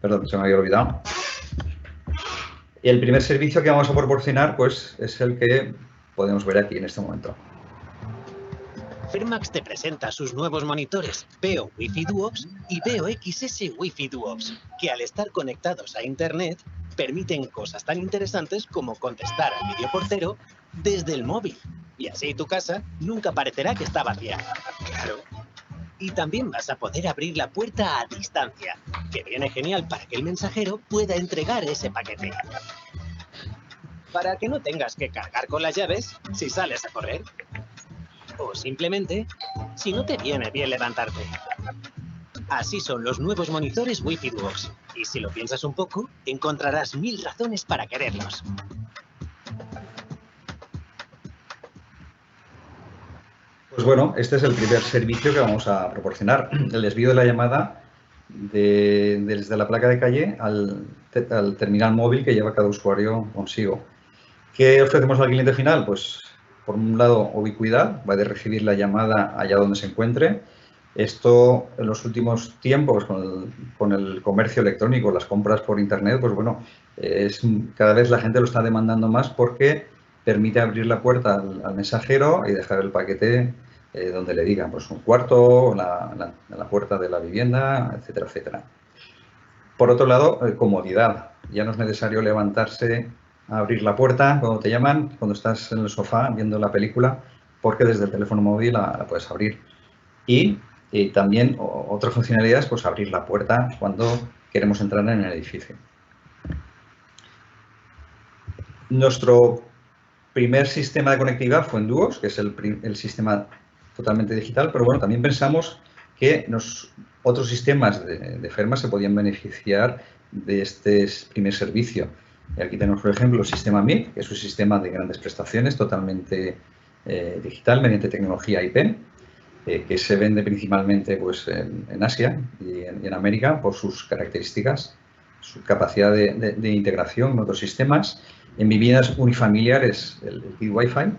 Perdón, se me había olvidado. Y el primer servicio que vamos a proporcionar, pues, es el que podemos ver aquí en este momento. Fermax te presenta sus nuevos monitores Veo Wi-Fi Duox y Veo XS Wi-Fi Duox, que al estar conectados a Internet permiten cosas tan interesantes como contestar al videoportero desde el móvil. Y así tu casa nunca parecerá que está vacía. Claro. Y también vas a poder abrir la puerta a distancia, que viene genial para que el mensajero pueda entregar ese paquete. Para que no tengas que cargar con las llaves si sales a correr. O simplemente, si no te viene bien levantarte. Así son los nuevos monitores Wi-Fi Duox. Y si lo piensas un poco, encontrarás 1000 razones para quererlos. Pues bueno, este es el primer servicio que vamos a proporcionar. El desvío de la llamada desde la placa de calle al terminal móvil que lleva cada usuario consigo. ¿Qué ofrecemos al cliente final? Pues, por un lado, ubicuidad, va a recibir la llamada allá donde se encuentre. Esto, en los últimos tiempos, con el comercio electrónico, las compras por Internet, pues bueno, cada vez la gente lo está demandando más porque permite abrir la puerta al mensajero y dejar el paquete donde le digan, pues un cuarto, la puerta de la vivienda, etcétera, etcétera. Por otro lado, comodidad. Ya no es necesario levantarse a abrir la puerta cuando te llaman, cuando estás en el sofá viendo la película, porque desde el teléfono móvil la puedes abrir. Y también otra funcionalidad es pues, abrir la puerta cuando queremos entrar en el edificio. Nuestro primer sistema de conectividad fue en Duox, que es el sistema totalmente digital, pero bueno, también pensamos que otros sistemas de Ferma se podían beneficiar de este primer servicio. Y aquí tenemos, por ejemplo, el sistema MIP, que es un sistema de grandes prestaciones totalmente digital mediante tecnología IP, que se vende principalmente pues, en Asia y en América por sus características, su capacidad de integración con otros sistemas. En viviendas unifamiliares, el Wi-Fi.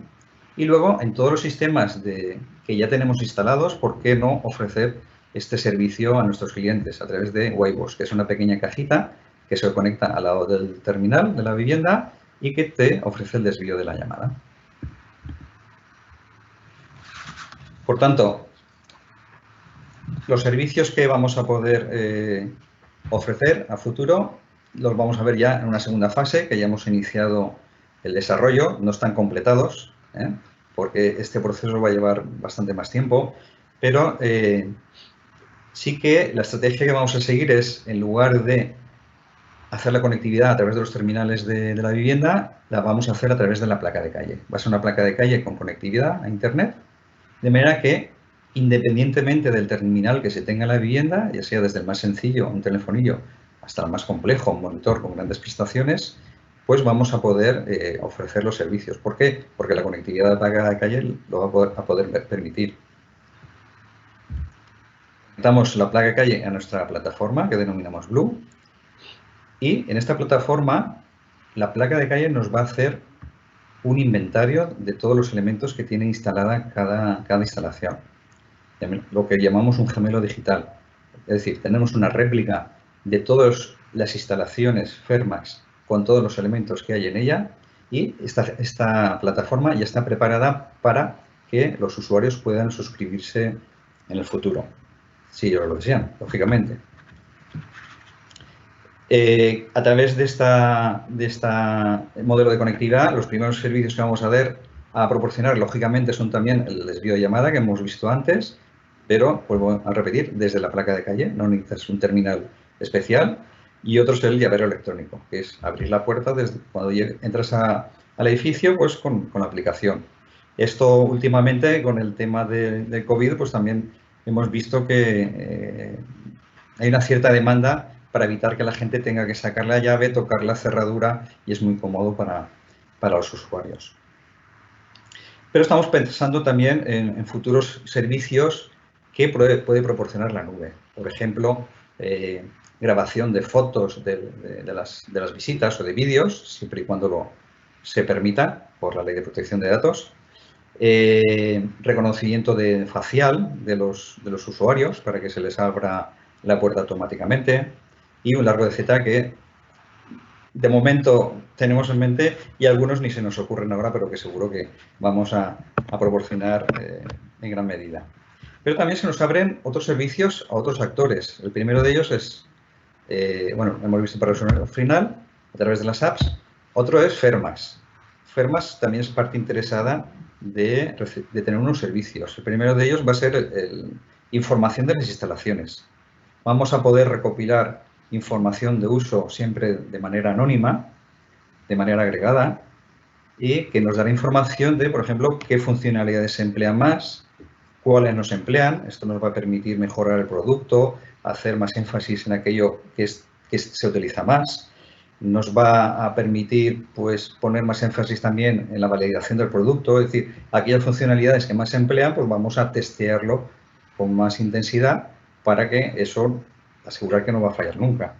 Y luego, en todos los sistemas que ya tenemos instalados, ¿por qué no ofrecer este servicio a nuestros clientes a través de Whitebox, que es una pequeña cajita que se conecta al lado del terminal de la vivienda y que te ofrece el desvío de la llamada? Por tanto, los servicios que vamos a poder ofrecer a futuro los vamos a ver ya en una segunda fase, que ya hemos iniciado el desarrollo, no están completados, porque este proceso va a llevar bastante más tiempo, pero sí que la estrategia que vamos a seguir es, en lugar de hacer la conectividad a través de los terminales de la vivienda, la vamos a hacer a través de la placa de calle. Va a ser una placa de calle con conectividad a Internet, de manera que, independientemente del terminal que se tenga en la vivienda, ya sea desde el más sencillo, un telefonillo, hasta el más complejo, un monitor con grandes prestaciones, pues vamos a poder ofrecer los servicios. ¿Por qué? Porque la conectividad de placa de calle lo va a poder permitir. Conectamos la placa de calle a nuestra plataforma, que denominamos Blue, y en esta plataforma la placa de calle nos va a hacer un inventario de todos los elementos que tiene instalada cada instalación, lo que llamamos un gemelo digital. Es decir, tenemos una réplica de todas las instalaciones Fermax con todos los elementos que hay en ella, y esta plataforma ya está preparada para que los usuarios puedan suscribirse en el futuro, si ellos lo desean, lógicamente. A través de esta modelo de conectividad, los primeros servicios que vamos a proporcionar, lógicamente, son también el desvío de llamada que hemos visto antes, pero vuelvo a repetir, desde la placa de calle, no necesitas un terminal especial. Y otro es el llavero electrónico, que es abrir la puerta desde cuando entras al edificio, pues con la aplicación. Esto últimamente, con el tema del COVID, pues también hemos visto que hay una cierta demanda para evitar que la gente tenga que sacar la llave, tocar la cerradura, y es muy cómodo para los usuarios. Pero estamos pensando también en futuros servicios que puede proporcionar la nube. Por ejemplo, grabación de fotos de las visitas o de vídeos, siempre y cuando se permita por la Ley de Protección de Datos. Reconocimiento facial de los usuarios para que se les abra la puerta automáticamente, y un largo etcétera que de momento tenemos en mente, y algunos ni se nos ocurren ahora, pero que seguro que vamos a proporcionar en gran medida. Pero también se nos abren otros servicios a otros actores. El primero de ellos es, bueno, hemos visto para el usuario final, a través de las apps. Otro es Fermas. Fermas también es parte interesada de tener unos servicios. El primero de ellos va a ser información de las instalaciones. Vamos a poder recopilar información de uso siempre de manera anónima, de manera agregada, y que nos dará información de, por ejemplo, qué funcionalidades se emplean más, cuáles no se emplean. Esto nos va a permitir mejorar el producto, hacer más énfasis en aquello que se utiliza más. Nos va a permitir, pues, poner más énfasis también en la validación del producto, es decir, aquellas funcionalidades que más se emplean, pues vamos a testearlo con más intensidad para que eso, asegurar que no va a fallar nunca.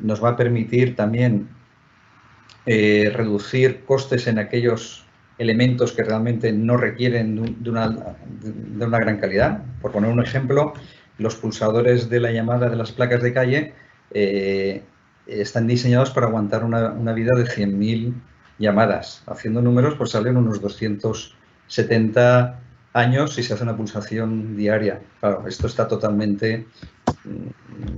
Nos va a permitir también reducir costes en aquellos elementos que realmente no requieren de una gran calidad. Por poner un ejemplo, los pulsadores de la llamada de las placas de calle están diseñados para aguantar una vida de 100.000 llamadas. Haciendo números, pues salen unos 270 años si se hace una pulsación diaria. Claro, esto está totalmente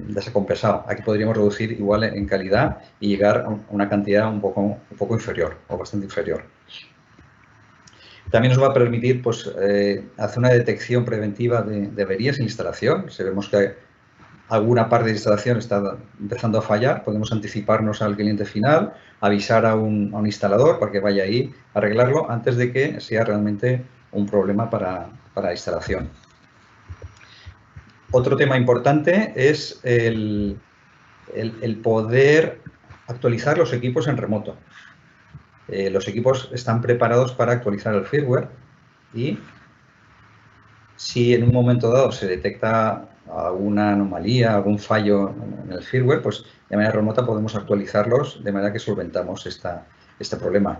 desacompensado. Aquí podríamos reducir igual en calidad y llegar a una cantidad un poco inferior o bastante inferior. También nos va a permitir, pues, hacer una detección preventiva de averías en instalación. Si vemos que alguna parte de instalación está empezando a fallar, podemos anticiparnos al cliente final, avisar a un instalador para que vaya ahí a arreglarlo antes de que sea realmente un problema para la instalación. Otro tema importante es el poder actualizar los equipos en remoto. Los equipos están preparados para actualizar el firmware, y si en un momento dado se detecta alguna anomalía, algún fallo en el firmware, pues de manera remota podemos actualizarlos de manera que solventamos este problema.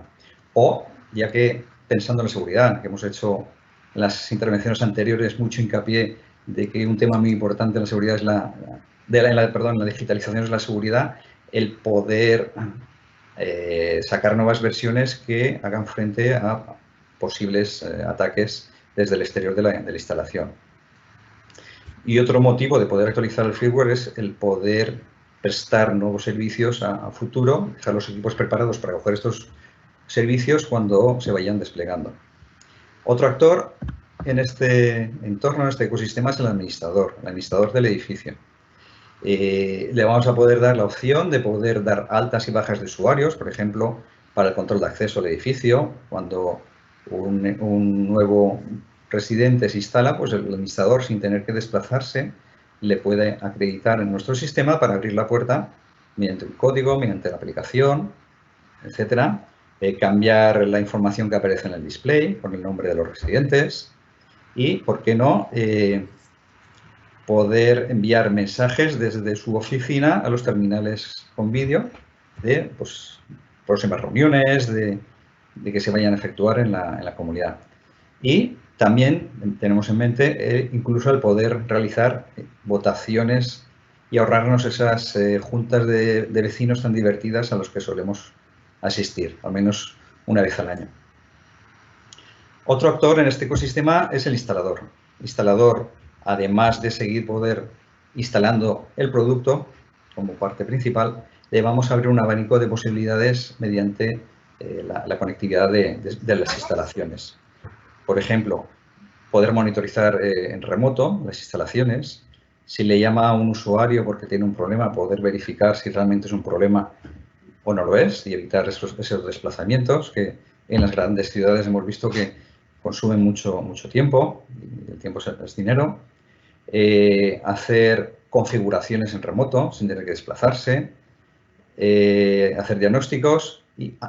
O, ya que pensando en la seguridad, que hemos hecho en las intervenciones anteriores mucho hincapié de que un tema muy importante en la seguridad es la digitalización es la seguridad, el poder sacar nuevas versiones que hagan frente a posibles ataques desde el exterior de la instalación. Y otro motivo de poder actualizar el firmware es el poder prestar nuevos servicios a futuro, dejar los equipos preparados para coger estos servicios cuando se vayan desplegando. Otro actor en este entorno, en este ecosistema, es el administrador del edificio. Le vamos a poder dar la opción de poder dar altas y bajas de usuarios, por ejemplo, para el control de acceso al edificio. Cuando un nuevo residente se instala, pues el administrador, sin tener que desplazarse, le puede acreditar en nuestro sistema para abrir la puerta mediante un código, mediante la aplicación, etcétera. Cambiar la información que aparece en el display con el nombre de los residentes y, ¿por qué no?, poder enviar mensajes desde su oficina a los terminales con vídeo de, pues, próximas reuniones, de que se vayan a efectuar en la comunidad. Y también tenemos en mente incluso el poder realizar votaciones y ahorrarnos esas juntas de vecinos tan divertidas a los que solemos asistir, al menos una vez al año. Otro actor en este ecosistema es el instalador. El instalador, además de seguir instalando el producto como parte principal, le vamos a abrir un abanico de posibilidades mediante la conectividad de las instalaciones. Por ejemplo, poder monitorizar en remoto las instalaciones. Si le llama a un usuario porque tiene un problema, poder verificar si realmente es un problema o no lo es y evitar esos desplazamientos que en las grandes ciudades hemos visto que consumen mucho tiempo, y el tiempo es dinero. Hacer configuraciones en remoto sin tener que desplazarse, hacer diagnósticos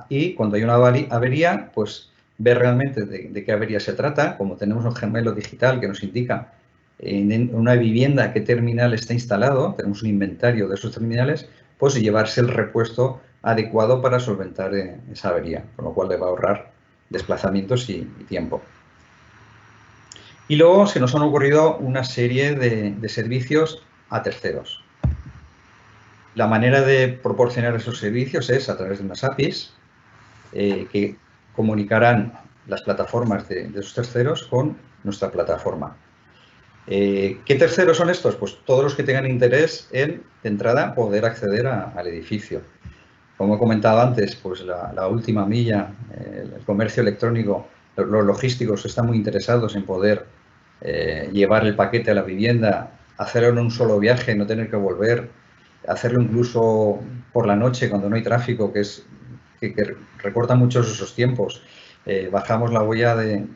y cuando hay una avería, pues ver realmente de qué avería se trata. Como tenemos un gemelo digital que nos indica en una vivienda qué terminal está instalado, tenemos un inventario de esos terminales, pues llevarse el repuesto adecuado para solventar esa avería, con lo cual le va a ahorrar desplazamientos y tiempo. Y luego se nos han ocurrido una serie de servicios a terceros. La manera de proporcionar esos servicios es a través de unas APIs que comunicarán las plataformas de esos terceros con nuestra plataforma. ¿Qué terceros son estos? Pues todos los que tengan interés en, de entrada, poder acceder al edificio. Como he comentado antes, pues la última milla, el comercio electrónico, los logísticos están muy interesados en poder llevar el paquete a la vivienda, hacerlo en un solo viaje, no tener que volver, hacerlo incluso por la noche cuando no hay tráfico, que recorta muchos esos tiempos. Bajamos la huella de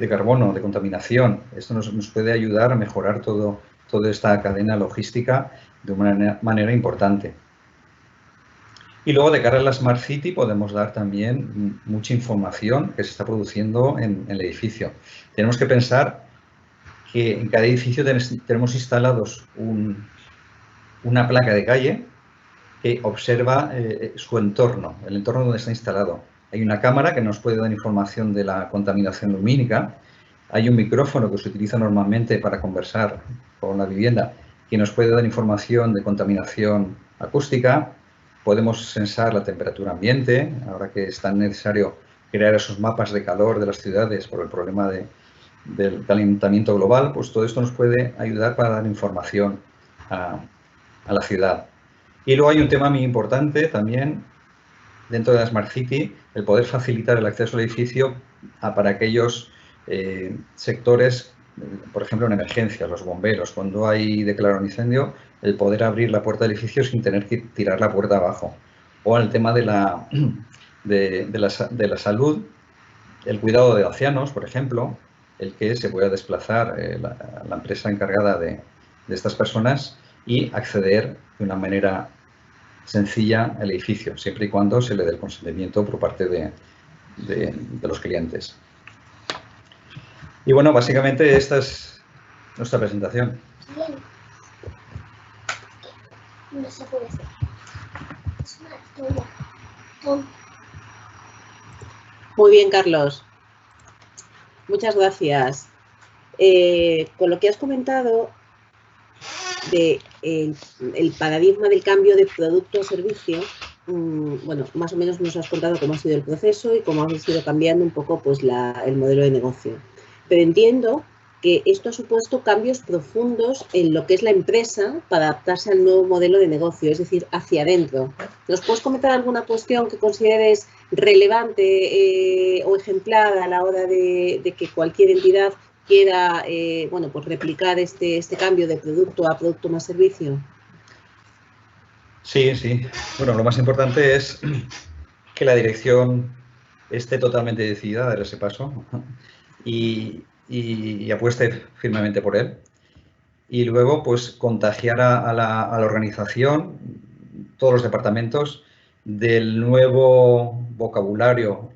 carbono, de contaminación. Esto nos puede ayudar a mejorar toda esta cadena logística de una manera importante. Y luego, de cara a la Smart City, podemos dar también mucha información que se está produciendo en el edificio. Tenemos que pensar que en cada edificio tenemos instalados una placa de calle que observa su entorno, el entorno donde está instalado. Hay una cámara que nos puede dar información de la contaminación lumínica. Hay un micrófono que se utiliza normalmente para conversar con la vivienda que nos puede dar información de contaminación acústica. Podemos sensar la temperatura ambiente, ahora que es tan necesario crear esos mapas de calor de las ciudades por el problema del calentamiento global, pues todo esto nos puede ayudar para dar información a la ciudad. Y luego hay un tema muy importante también dentro de la Smart City, el poder facilitar el acceso al edificio para aquellos sectores, por ejemplo, en emergencias, los bomberos, cuando hay declarado un incendio, el poder abrir la puerta del edificio sin tener que tirar la puerta abajo. O el tema de la salud, el cuidado de ancianos, por ejemplo, el que se pueda desplazar la empresa encargada de estas personas y acceder de una manera sencilla al edificio, siempre y cuando se le dé el consentimiento por parte de los clientes. Y bueno, básicamente esta es nuestra presentación. No se puede hacer. Muy bien, Carlos. Muchas gracias. Con lo que has comentado de el paradigma del cambio de producto a servicio, bueno, más o menos nos has contado cómo ha sido el proceso y cómo ha ido cambiando un poco pues, el modelo de negocio. Pero entiendo que esto ha supuesto cambios profundos en lo que es la empresa para adaptarse al nuevo modelo de negocio, es decir, hacia adentro. ¿Nos puedes comentar alguna cuestión que consideres relevante o ejemplar a la hora de que cualquier entidad quiera bueno, pues replicar este cambio de producto a producto más servicio? Sí, sí. Bueno, lo más importante es que la dirección esté totalmente decidida a dar ese paso y apueste firmemente por él. Y luego, pues, contagiar a la organización, todos los departamentos, del nuevo vocabulario,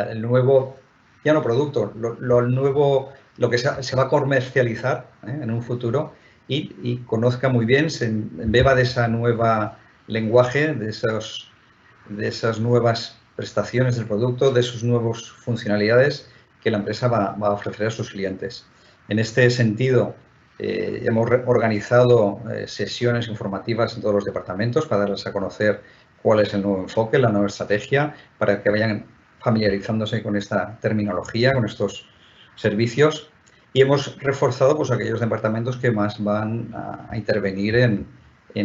el nuevo, ya no producto, lo que se va a comercializar en un futuro y conozca muy bien, se embeba de esa nueva lenguaje, de esas nuevas prestaciones del producto, de sus nuevas funcionalidades que la empresa va a ofrecer a sus clientes. En este sentido, hemos organizado sesiones informativas en todos los departamentos para darles a conocer cuál es el nuevo enfoque, la nueva estrategia, para que vayan familiarizándose con esta terminología, con estos servicios. Y hemos reforzado pues, aquellos departamentos que más van a intervenir en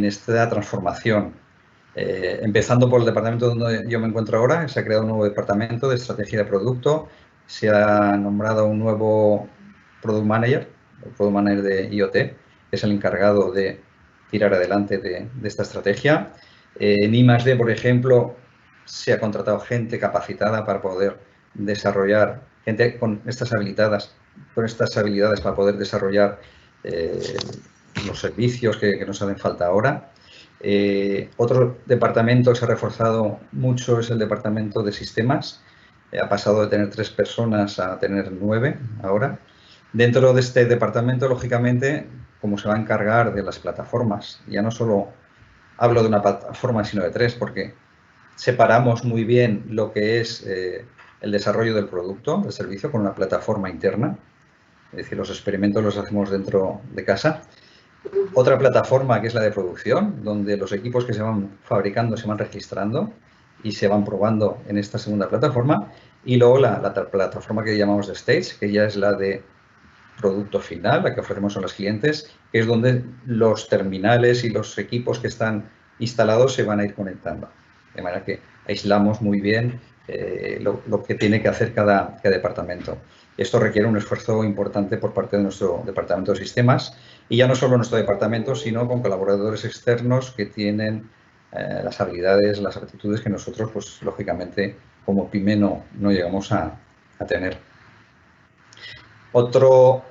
esta transformación. Empezando por el departamento donde yo me encuentro ahora, se ha creado un nuevo departamento de estrategia de producto, se ha nombrado un nuevo Product Manager, el Product Manager de IoT, que es el encargado de tirar adelante de esta estrategia. En I+D, por ejemplo, se ha contratado gente capacitada para poder desarrollar, gente con estas habilidades para poder desarrollar los servicios que nos hacen falta ahora. Otro departamento que se ha reforzado mucho es el departamento de sistemas. Ha pasado de tener 3 personas a tener 9 ahora. Dentro de este departamento, lógicamente, como se va a encargar de las plataformas, ya no solo hablo de una plataforma, sino de 3, porque separamos muy bien lo que es el desarrollo del producto, del servicio, con una plataforma interna. Es decir, los experimentos los hacemos dentro de casa. Otra plataforma que es la de producción, donde los equipos que se van fabricando se van registrando y se van probando en esta segunda plataforma. Y luego la plataforma que llamamos de Stage, que ya es la de producto final, la que ofrecemos a los clientes, que es donde los terminales y los equipos que están instalados se van a ir conectando. De manera que aislamos muy bien lo que tiene que hacer cada departamento. Esto requiere un esfuerzo importante por parte de nuestro departamento de sistemas, y ya no solo nuestro departamento, sino con colaboradores externos que tienen las habilidades, las aptitudes que nosotros, pues lógicamente, como PYME no llegamos a tener. Otro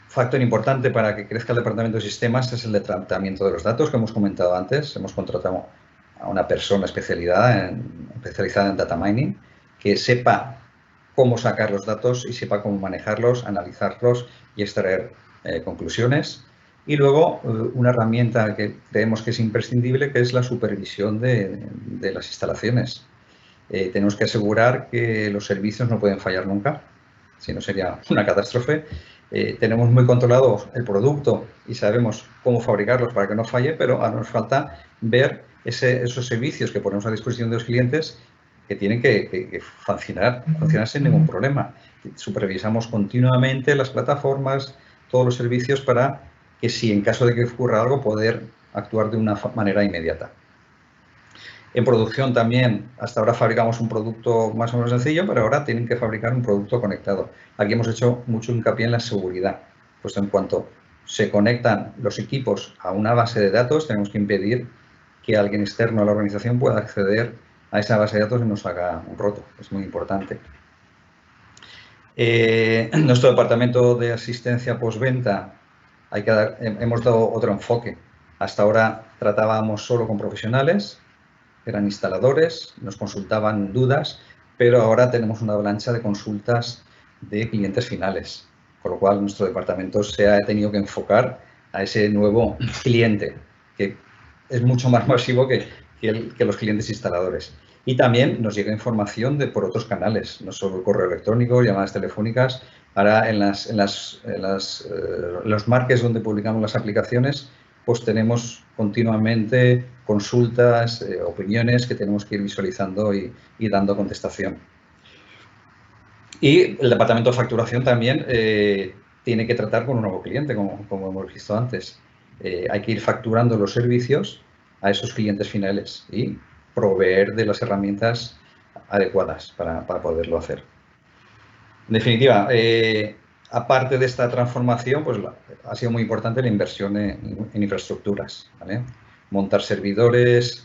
factor importante para que crezca el departamento de sistemas es el de tratamiento de los datos que hemos comentado antes. Hemos contratado a una persona especializada en data mining que sepa cómo sacar los datos y sepa cómo manejarlos, analizarlos y extraer conclusiones. Y luego una herramienta que creemos que es imprescindible, que es la supervisión de las instalaciones. Tenemos que asegurar que los servicios no pueden fallar nunca, si no sería una catástrofe. Tenemos muy controlado el producto y sabemos cómo fabricarlos para que no falle, pero ahora nos falta ver esos servicios que ponemos a disposición de los clientes que tienen que funcionar sin ningún problema. Supervisamos continuamente las plataformas, todos los servicios, para que si en caso de que ocurra algo, poder actuar de una manera inmediata. En producción también, hasta ahora fabricamos un producto más o menos sencillo, pero ahora tienen que fabricar un producto conectado. Aquí hemos hecho mucho hincapié en la seguridad, pues en cuanto se conectan los equipos a una base de datos, tenemos que impedir que alguien externo a la organización pueda acceder a esa base de datos y nos haga un roto. Es muy importante. En nuestro departamento de asistencia postventa hemos dado otro enfoque. Hasta ahora tratábamos solo con profesionales, eran instaladores, nos consultaban dudas, pero ahora tenemos una avalancha de consultas de clientes finales, con lo cual nuestro departamento se ha tenido que enfocar a ese nuevo cliente, que es mucho más masivo que los clientes instaladores. Y también nos llega información por otros canales, no solo correo electrónico, llamadas telefónicas. Ahora en los markets donde publicamos las aplicaciones, pues tenemos continuamente consultas, opiniones que tenemos que ir visualizando y dando contestación. Y el departamento de facturación también tiene que tratar con un nuevo cliente, como hemos visto antes. Hay que ir facturando los servicios a esos clientes finales y proveer de las herramientas adecuadas para poderlo hacer. En definitiva, aparte de esta transformación, pues ha sido muy importante la inversión en infraestructuras, ¿vale? Montar servidores,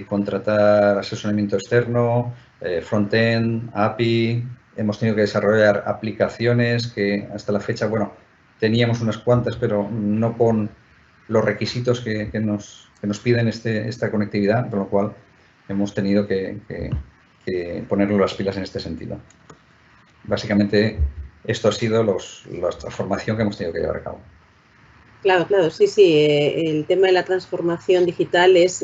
contratar asesoramiento externo, front-end, API. Hemos tenido que desarrollar aplicaciones que hasta la fecha, bueno, teníamos unas cuantas, pero no con los requisitos que nos piden esta conectividad, con lo cual hemos tenido que ponernos las pilas en este sentido. Básicamente, esto ha sido la transformación que hemos tenido que llevar a cabo. Claro, sí. El tema de la transformación digital es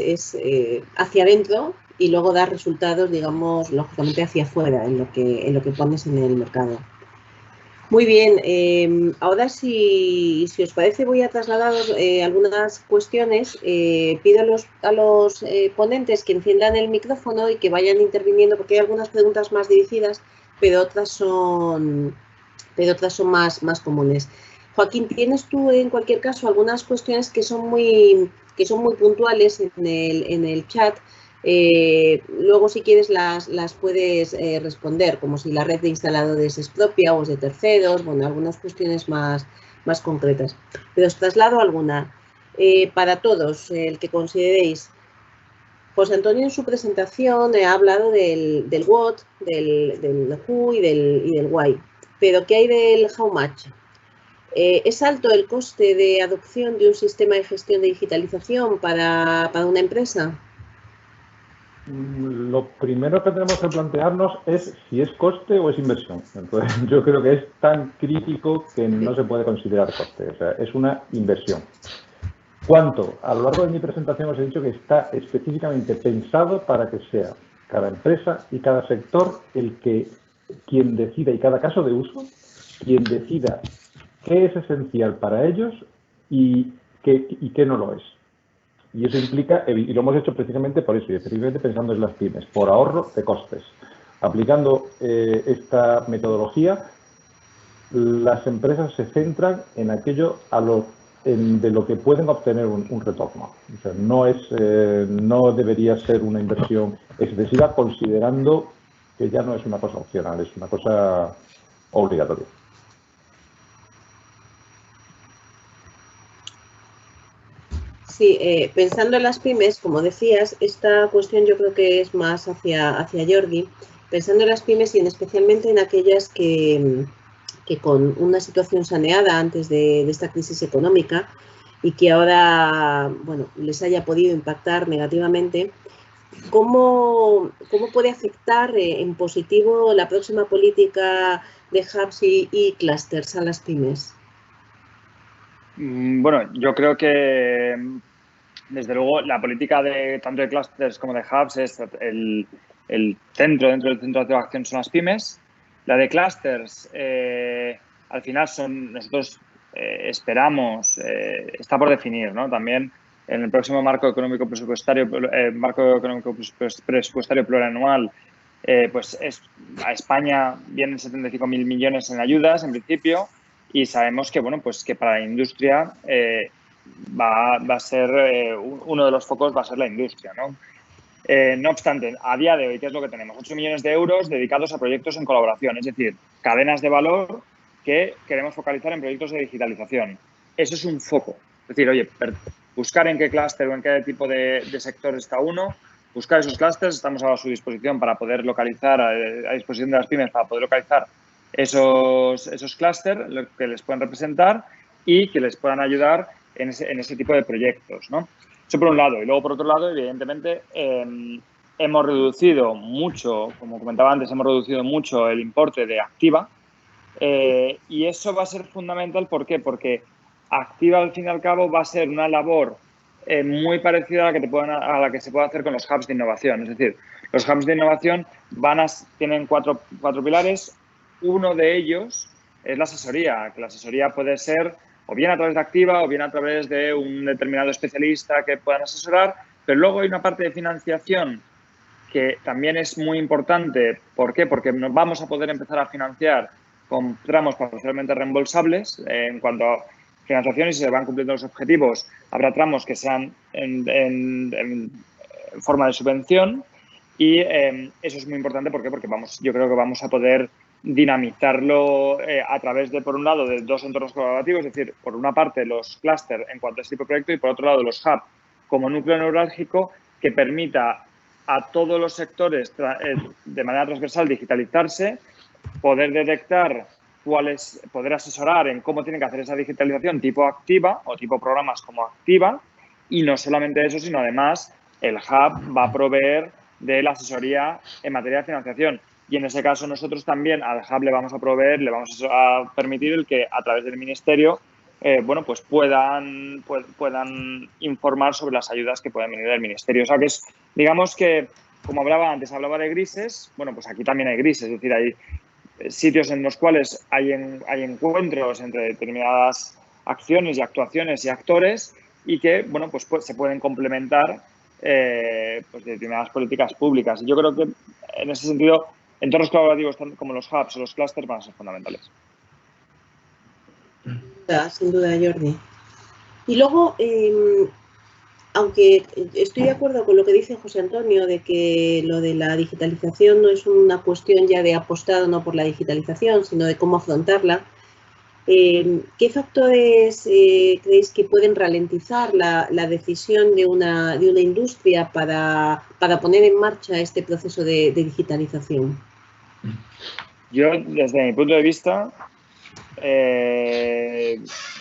hacia adentro y luego dar resultados, digamos, lógicamente hacia afuera, en lo que pones en el mercado. Muy bien, ahora si os parece voy a trasladaros algunas cuestiones. Pido a los ponentes que enciendan el micrófono y que vayan interviniendo, porque hay algunas preguntas más dirigidas, pero otras son más comunes. Joaquín, ¿tienes tú en cualquier caso algunas cuestiones que son muy puntuales en el chat? Luego, si quieres, las puedes responder, como si la red de instaladores es propia o es de terceros, bueno, algunas cuestiones más concretas. Pero os traslado alguna. Para todos, el que consideréis. José Antonio en su presentación ha hablado del what, del who y del why. Pero ¿qué hay del how much? ¿Es alto el coste de adopción de un sistema de gestión de digitalización para una empresa? Lo primero que tenemos que plantearnos es si es coste o es inversión. Entonces, yo creo que es tan crítico que no se puede considerar coste. O sea, es una inversión. ¿Cuánto? A lo largo de mi presentación os he dicho que está específicamente pensado para que sea cada empresa y cada sector quien decida, y cada caso de uso, quien decida qué es esencial para ellos y qué no lo es. Y eso implica, y lo hemos hecho precisamente por eso, y específicamente pensando en las pymes, por ahorro de costes. Aplicando esta metodología, las empresas se centran en aquello de lo que pueden obtener un retorno. O sea, no debería ser una inversión excesiva, considerando que ya no es una cosa opcional, es una cosa obligatoria. Sí, pensando en las pymes, como decías, esta cuestión yo creo que es más hacia Jordi, pensando en las pymes y especialmente en aquellas que con una situación saneada antes de esta crisis económica y que ahora, bueno, les haya podido impactar negativamente, ¿cómo puede afectar en positivo la próxima política de hubs y clusters a las pymes? Bueno, yo creo que, desde luego, la política tanto de clusters como de hubs es el centro, dentro del centro de acción son las pymes. La de clusters, al final nosotros esperamos, está por definir, ¿no? También en el próximo marco económico presupuestario plurianual, pues a España vienen 75.000 millones en ayudas, en principio, y sabemos que, bueno, pues que para la industria va a ser uno de los focos va a ser la industria, ¿no? No obstante, a día de hoy, ¿qué es lo que tenemos? 8 millones de euros dedicados a proyectos en colaboración, es decir, cadenas de valor que queremos focalizar en proyectos de digitalización. Eso es un foco. Es decir, oye, buscar en qué clúster o en qué tipo de sector está uno, buscar esos clústeres, estamos a su disposición para poder localizar, a disposición de las pymes para poder localizar esos clústeres que les puedan representar y que les puedan ayudar en ese tipo de proyectos, ¿no? Eso por un lado. Y luego, por otro lado, evidentemente, hemos reducido mucho, como comentaba antes, hemos reducido mucho el importe de Activa. Y eso va a ser fundamental. ¿Por qué? Porque Activa, al fin y al cabo, va a ser una labor muy parecida a la que se puede hacer con los hubs de innovación. Es decir, los hubs de innovación tienen cuatro pilares. Uno de ellos es la asesoría, que la asesoría puede ser o bien a través de Activa o bien a través de un determinado especialista que puedan asesorar, pero luego hay una parte de financiación que también es muy importante. ¿Por qué? Porque nos vamos a poder empezar a financiar con tramos parcialmente reembolsables. En cuanto a financiación, y si se van cumpliendo los objetivos, habrá tramos que sean en forma de subvención, y eso es muy importante. ¿Por qué? Porque yo creo que vamos a poder dinamizarlo a través de, por un lado, de dos entornos colaborativos, es decir, por una parte los clústeres en cuanto a este tipo de proyecto y por otro lado los hubs como núcleo neurálgico que permita a todos los sectores de manera transversal digitalizarse, poder detectar poder asesorar en cómo tienen que hacer esa digitalización tipo Activa o tipo programas como Activa. Y no solamente eso, sino además el hub va a proveer de la asesoría en materia de financiación. Y en ese caso nosotros también al hub le vamos a permitir el que a través del ministerio bueno, pues puedan informar sobre las ayudas que pueden venir del ministerio. O sea, que digamos que, como hablaba de grises, bueno, pues aquí también hay grises. Es decir, hay sitios en los cuales hay encuentros entre determinadas acciones y actuaciones y actores y que, bueno, pues se pueden complementar pues determinadas políticas públicas. Y yo creo que, en ese sentido, entornos colaborativos como los hubs o los clusters van a ser fundamentales. Sin duda, Jordi. Y luego, aunque estoy de acuerdo con lo que dice José Antonio, de que lo de la digitalización no es una cuestión ya de apostar o no por la digitalización, sino de cómo afrontarla, ¿qué factores creéis que pueden ralentizar la decisión de una industria para poner en marcha este proceso de digitalización? Yo, desde mi punto de vista,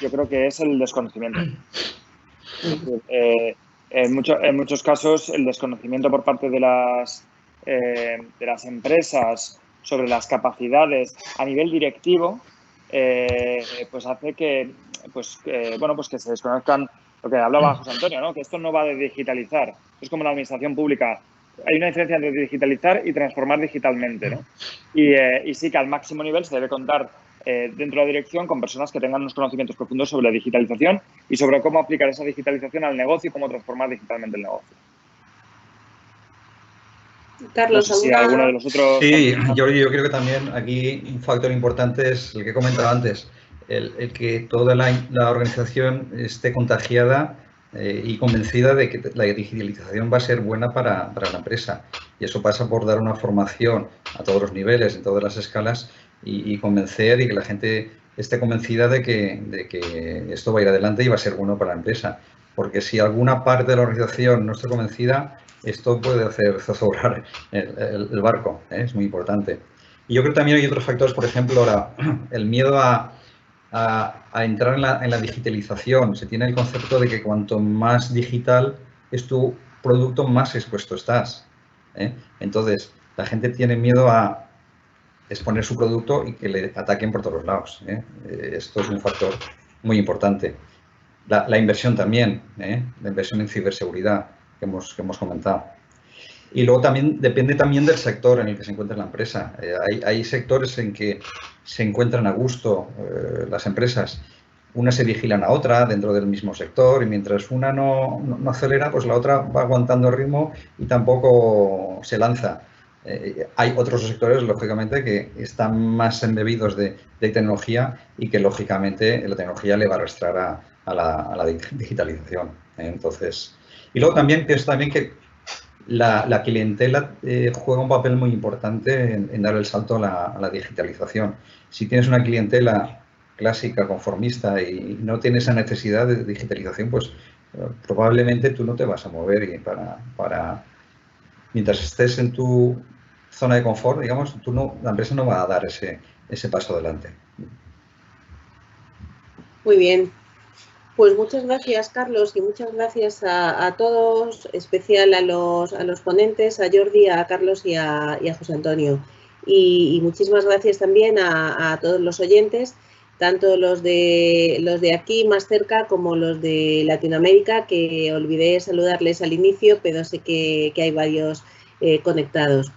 yo creo que es el desconocimiento. En muchos casos, el desconocimiento por parte de las empresas sobre las capacidades a nivel directivo, pues hace que se desconozcan lo que hablaba José Antonio, ¿no? Que esto no va de digitalizar. Es como la administración pública. Hay una diferencia entre digitalizar y transformar digitalmente, ¿no? Y sí que al máximo nivel se debe contar dentro de la dirección con personas que tengan unos conocimientos profundos sobre la digitalización y sobre cómo aplicar esa digitalización al negocio y cómo transformar digitalmente el negocio. Carlos, no sé si alguno de los otros... Sí, yo creo que también aquí un factor importante es el que he comentado antes, el que toda la organización esté contagiada y convencida de que la digitalización va a ser buena para la empresa. Y eso pasa por dar una formación a todos los niveles, en todas las escalas, y convencer y que la gente esté convencida de que esto va a ir adelante y va a ser bueno para la empresa. Porque si alguna parte de la organización no está convencida, esto puede hacer zozobrar el barco, ¿eh? Es muy importante. Y yo creo que también hay otros factores, por ejemplo, el miedo a entrar en la digitalización. Se tiene el concepto de que cuanto más digital es tu producto, más expuesto estás, ¿eh? Entonces, la gente tiene miedo a exponer su producto y que le ataquen por todos los lados, ¿eh? Esto es un factor muy importante. La inversión también, la inversión en ciberseguridad que hemos comentado. Y luego también depende también del sector en el que se encuentra la empresa. Hay sectores en que se encuentran a gusto las empresas. Unas se vigilan a otra dentro del mismo sector y mientras una no acelera, pues la otra va aguantando el ritmo y tampoco se lanza. Hay otros sectores, lógicamente, que están más embebidos de tecnología y que, lógicamente, la tecnología le va a arrastrar a la digitalización. Entonces, y luego también pienso también que la clientela juega un papel muy importante en dar el salto a la digitalización. Si tienes una clientela clásica, conformista y no tienes esa necesidad de digitalización, pues probablemente tú no te vas a mover y mientras estés en tu zona de confort, digamos, la empresa no va a dar ese paso adelante. Muy bien. Pues muchas gracias, Carlos, y muchas gracias a todos, especial a los ponentes, a Jordi, a Carlos y a José Antonio. Y muchísimas gracias también a todos los oyentes, tanto los de aquí más cerca como los de Latinoamérica, que olvidé saludarles al inicio, pero sé que hay varios conectados.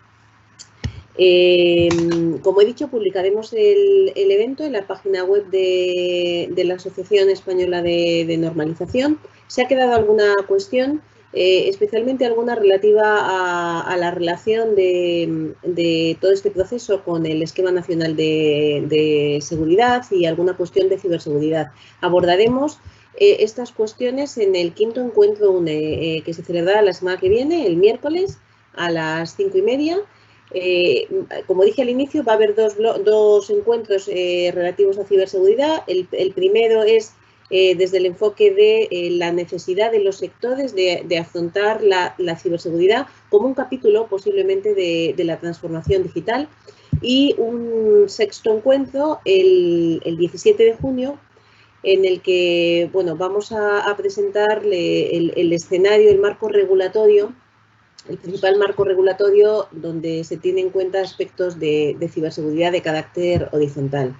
Como he dicho, publicaremos el evento en la página web de la Asociación Española de Normalización. ¿Se ha quedado alguna cuestión, especialmente alguna relativa a la relación de todo este proceso con el Esquema Nacional de Seguridad y alguna cuestión de ciberseguridad? Abordaremos estas cuestiones en el 5º encuentro UNE, que se celebrará la semana que viene, el miércoles, a las 5:30. Como dije al inicio, va a haber dos encuentros relativos a ciberseguridad. El primero es desde el enfoque de la necesidad de los sectores de afrontar la ciberseguridad como un capítulo posiblemente de la transformación digital. Y un 6º encuentro el 17 de junio, en el que vamos a presentarle el escenario, el marco regulatorio, el principal marco regulatorio donde se tienen en cuenta aspectos de ciberseguridad de carácter horizontal.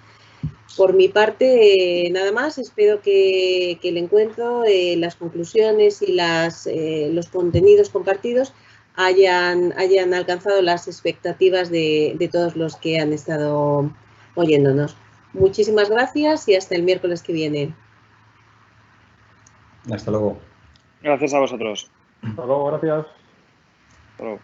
Por mi parte, nada más. Espero que el encuentro, las conclusiones y los contenidos compartidos hayan alcanzado las expectativas de todos los que han estado oyéndonos. Muchísimas gracias y hasta el miércoles que viene. Hasta luego. Gracias a vosotros. Hasta luego, gracias. Hasta luego.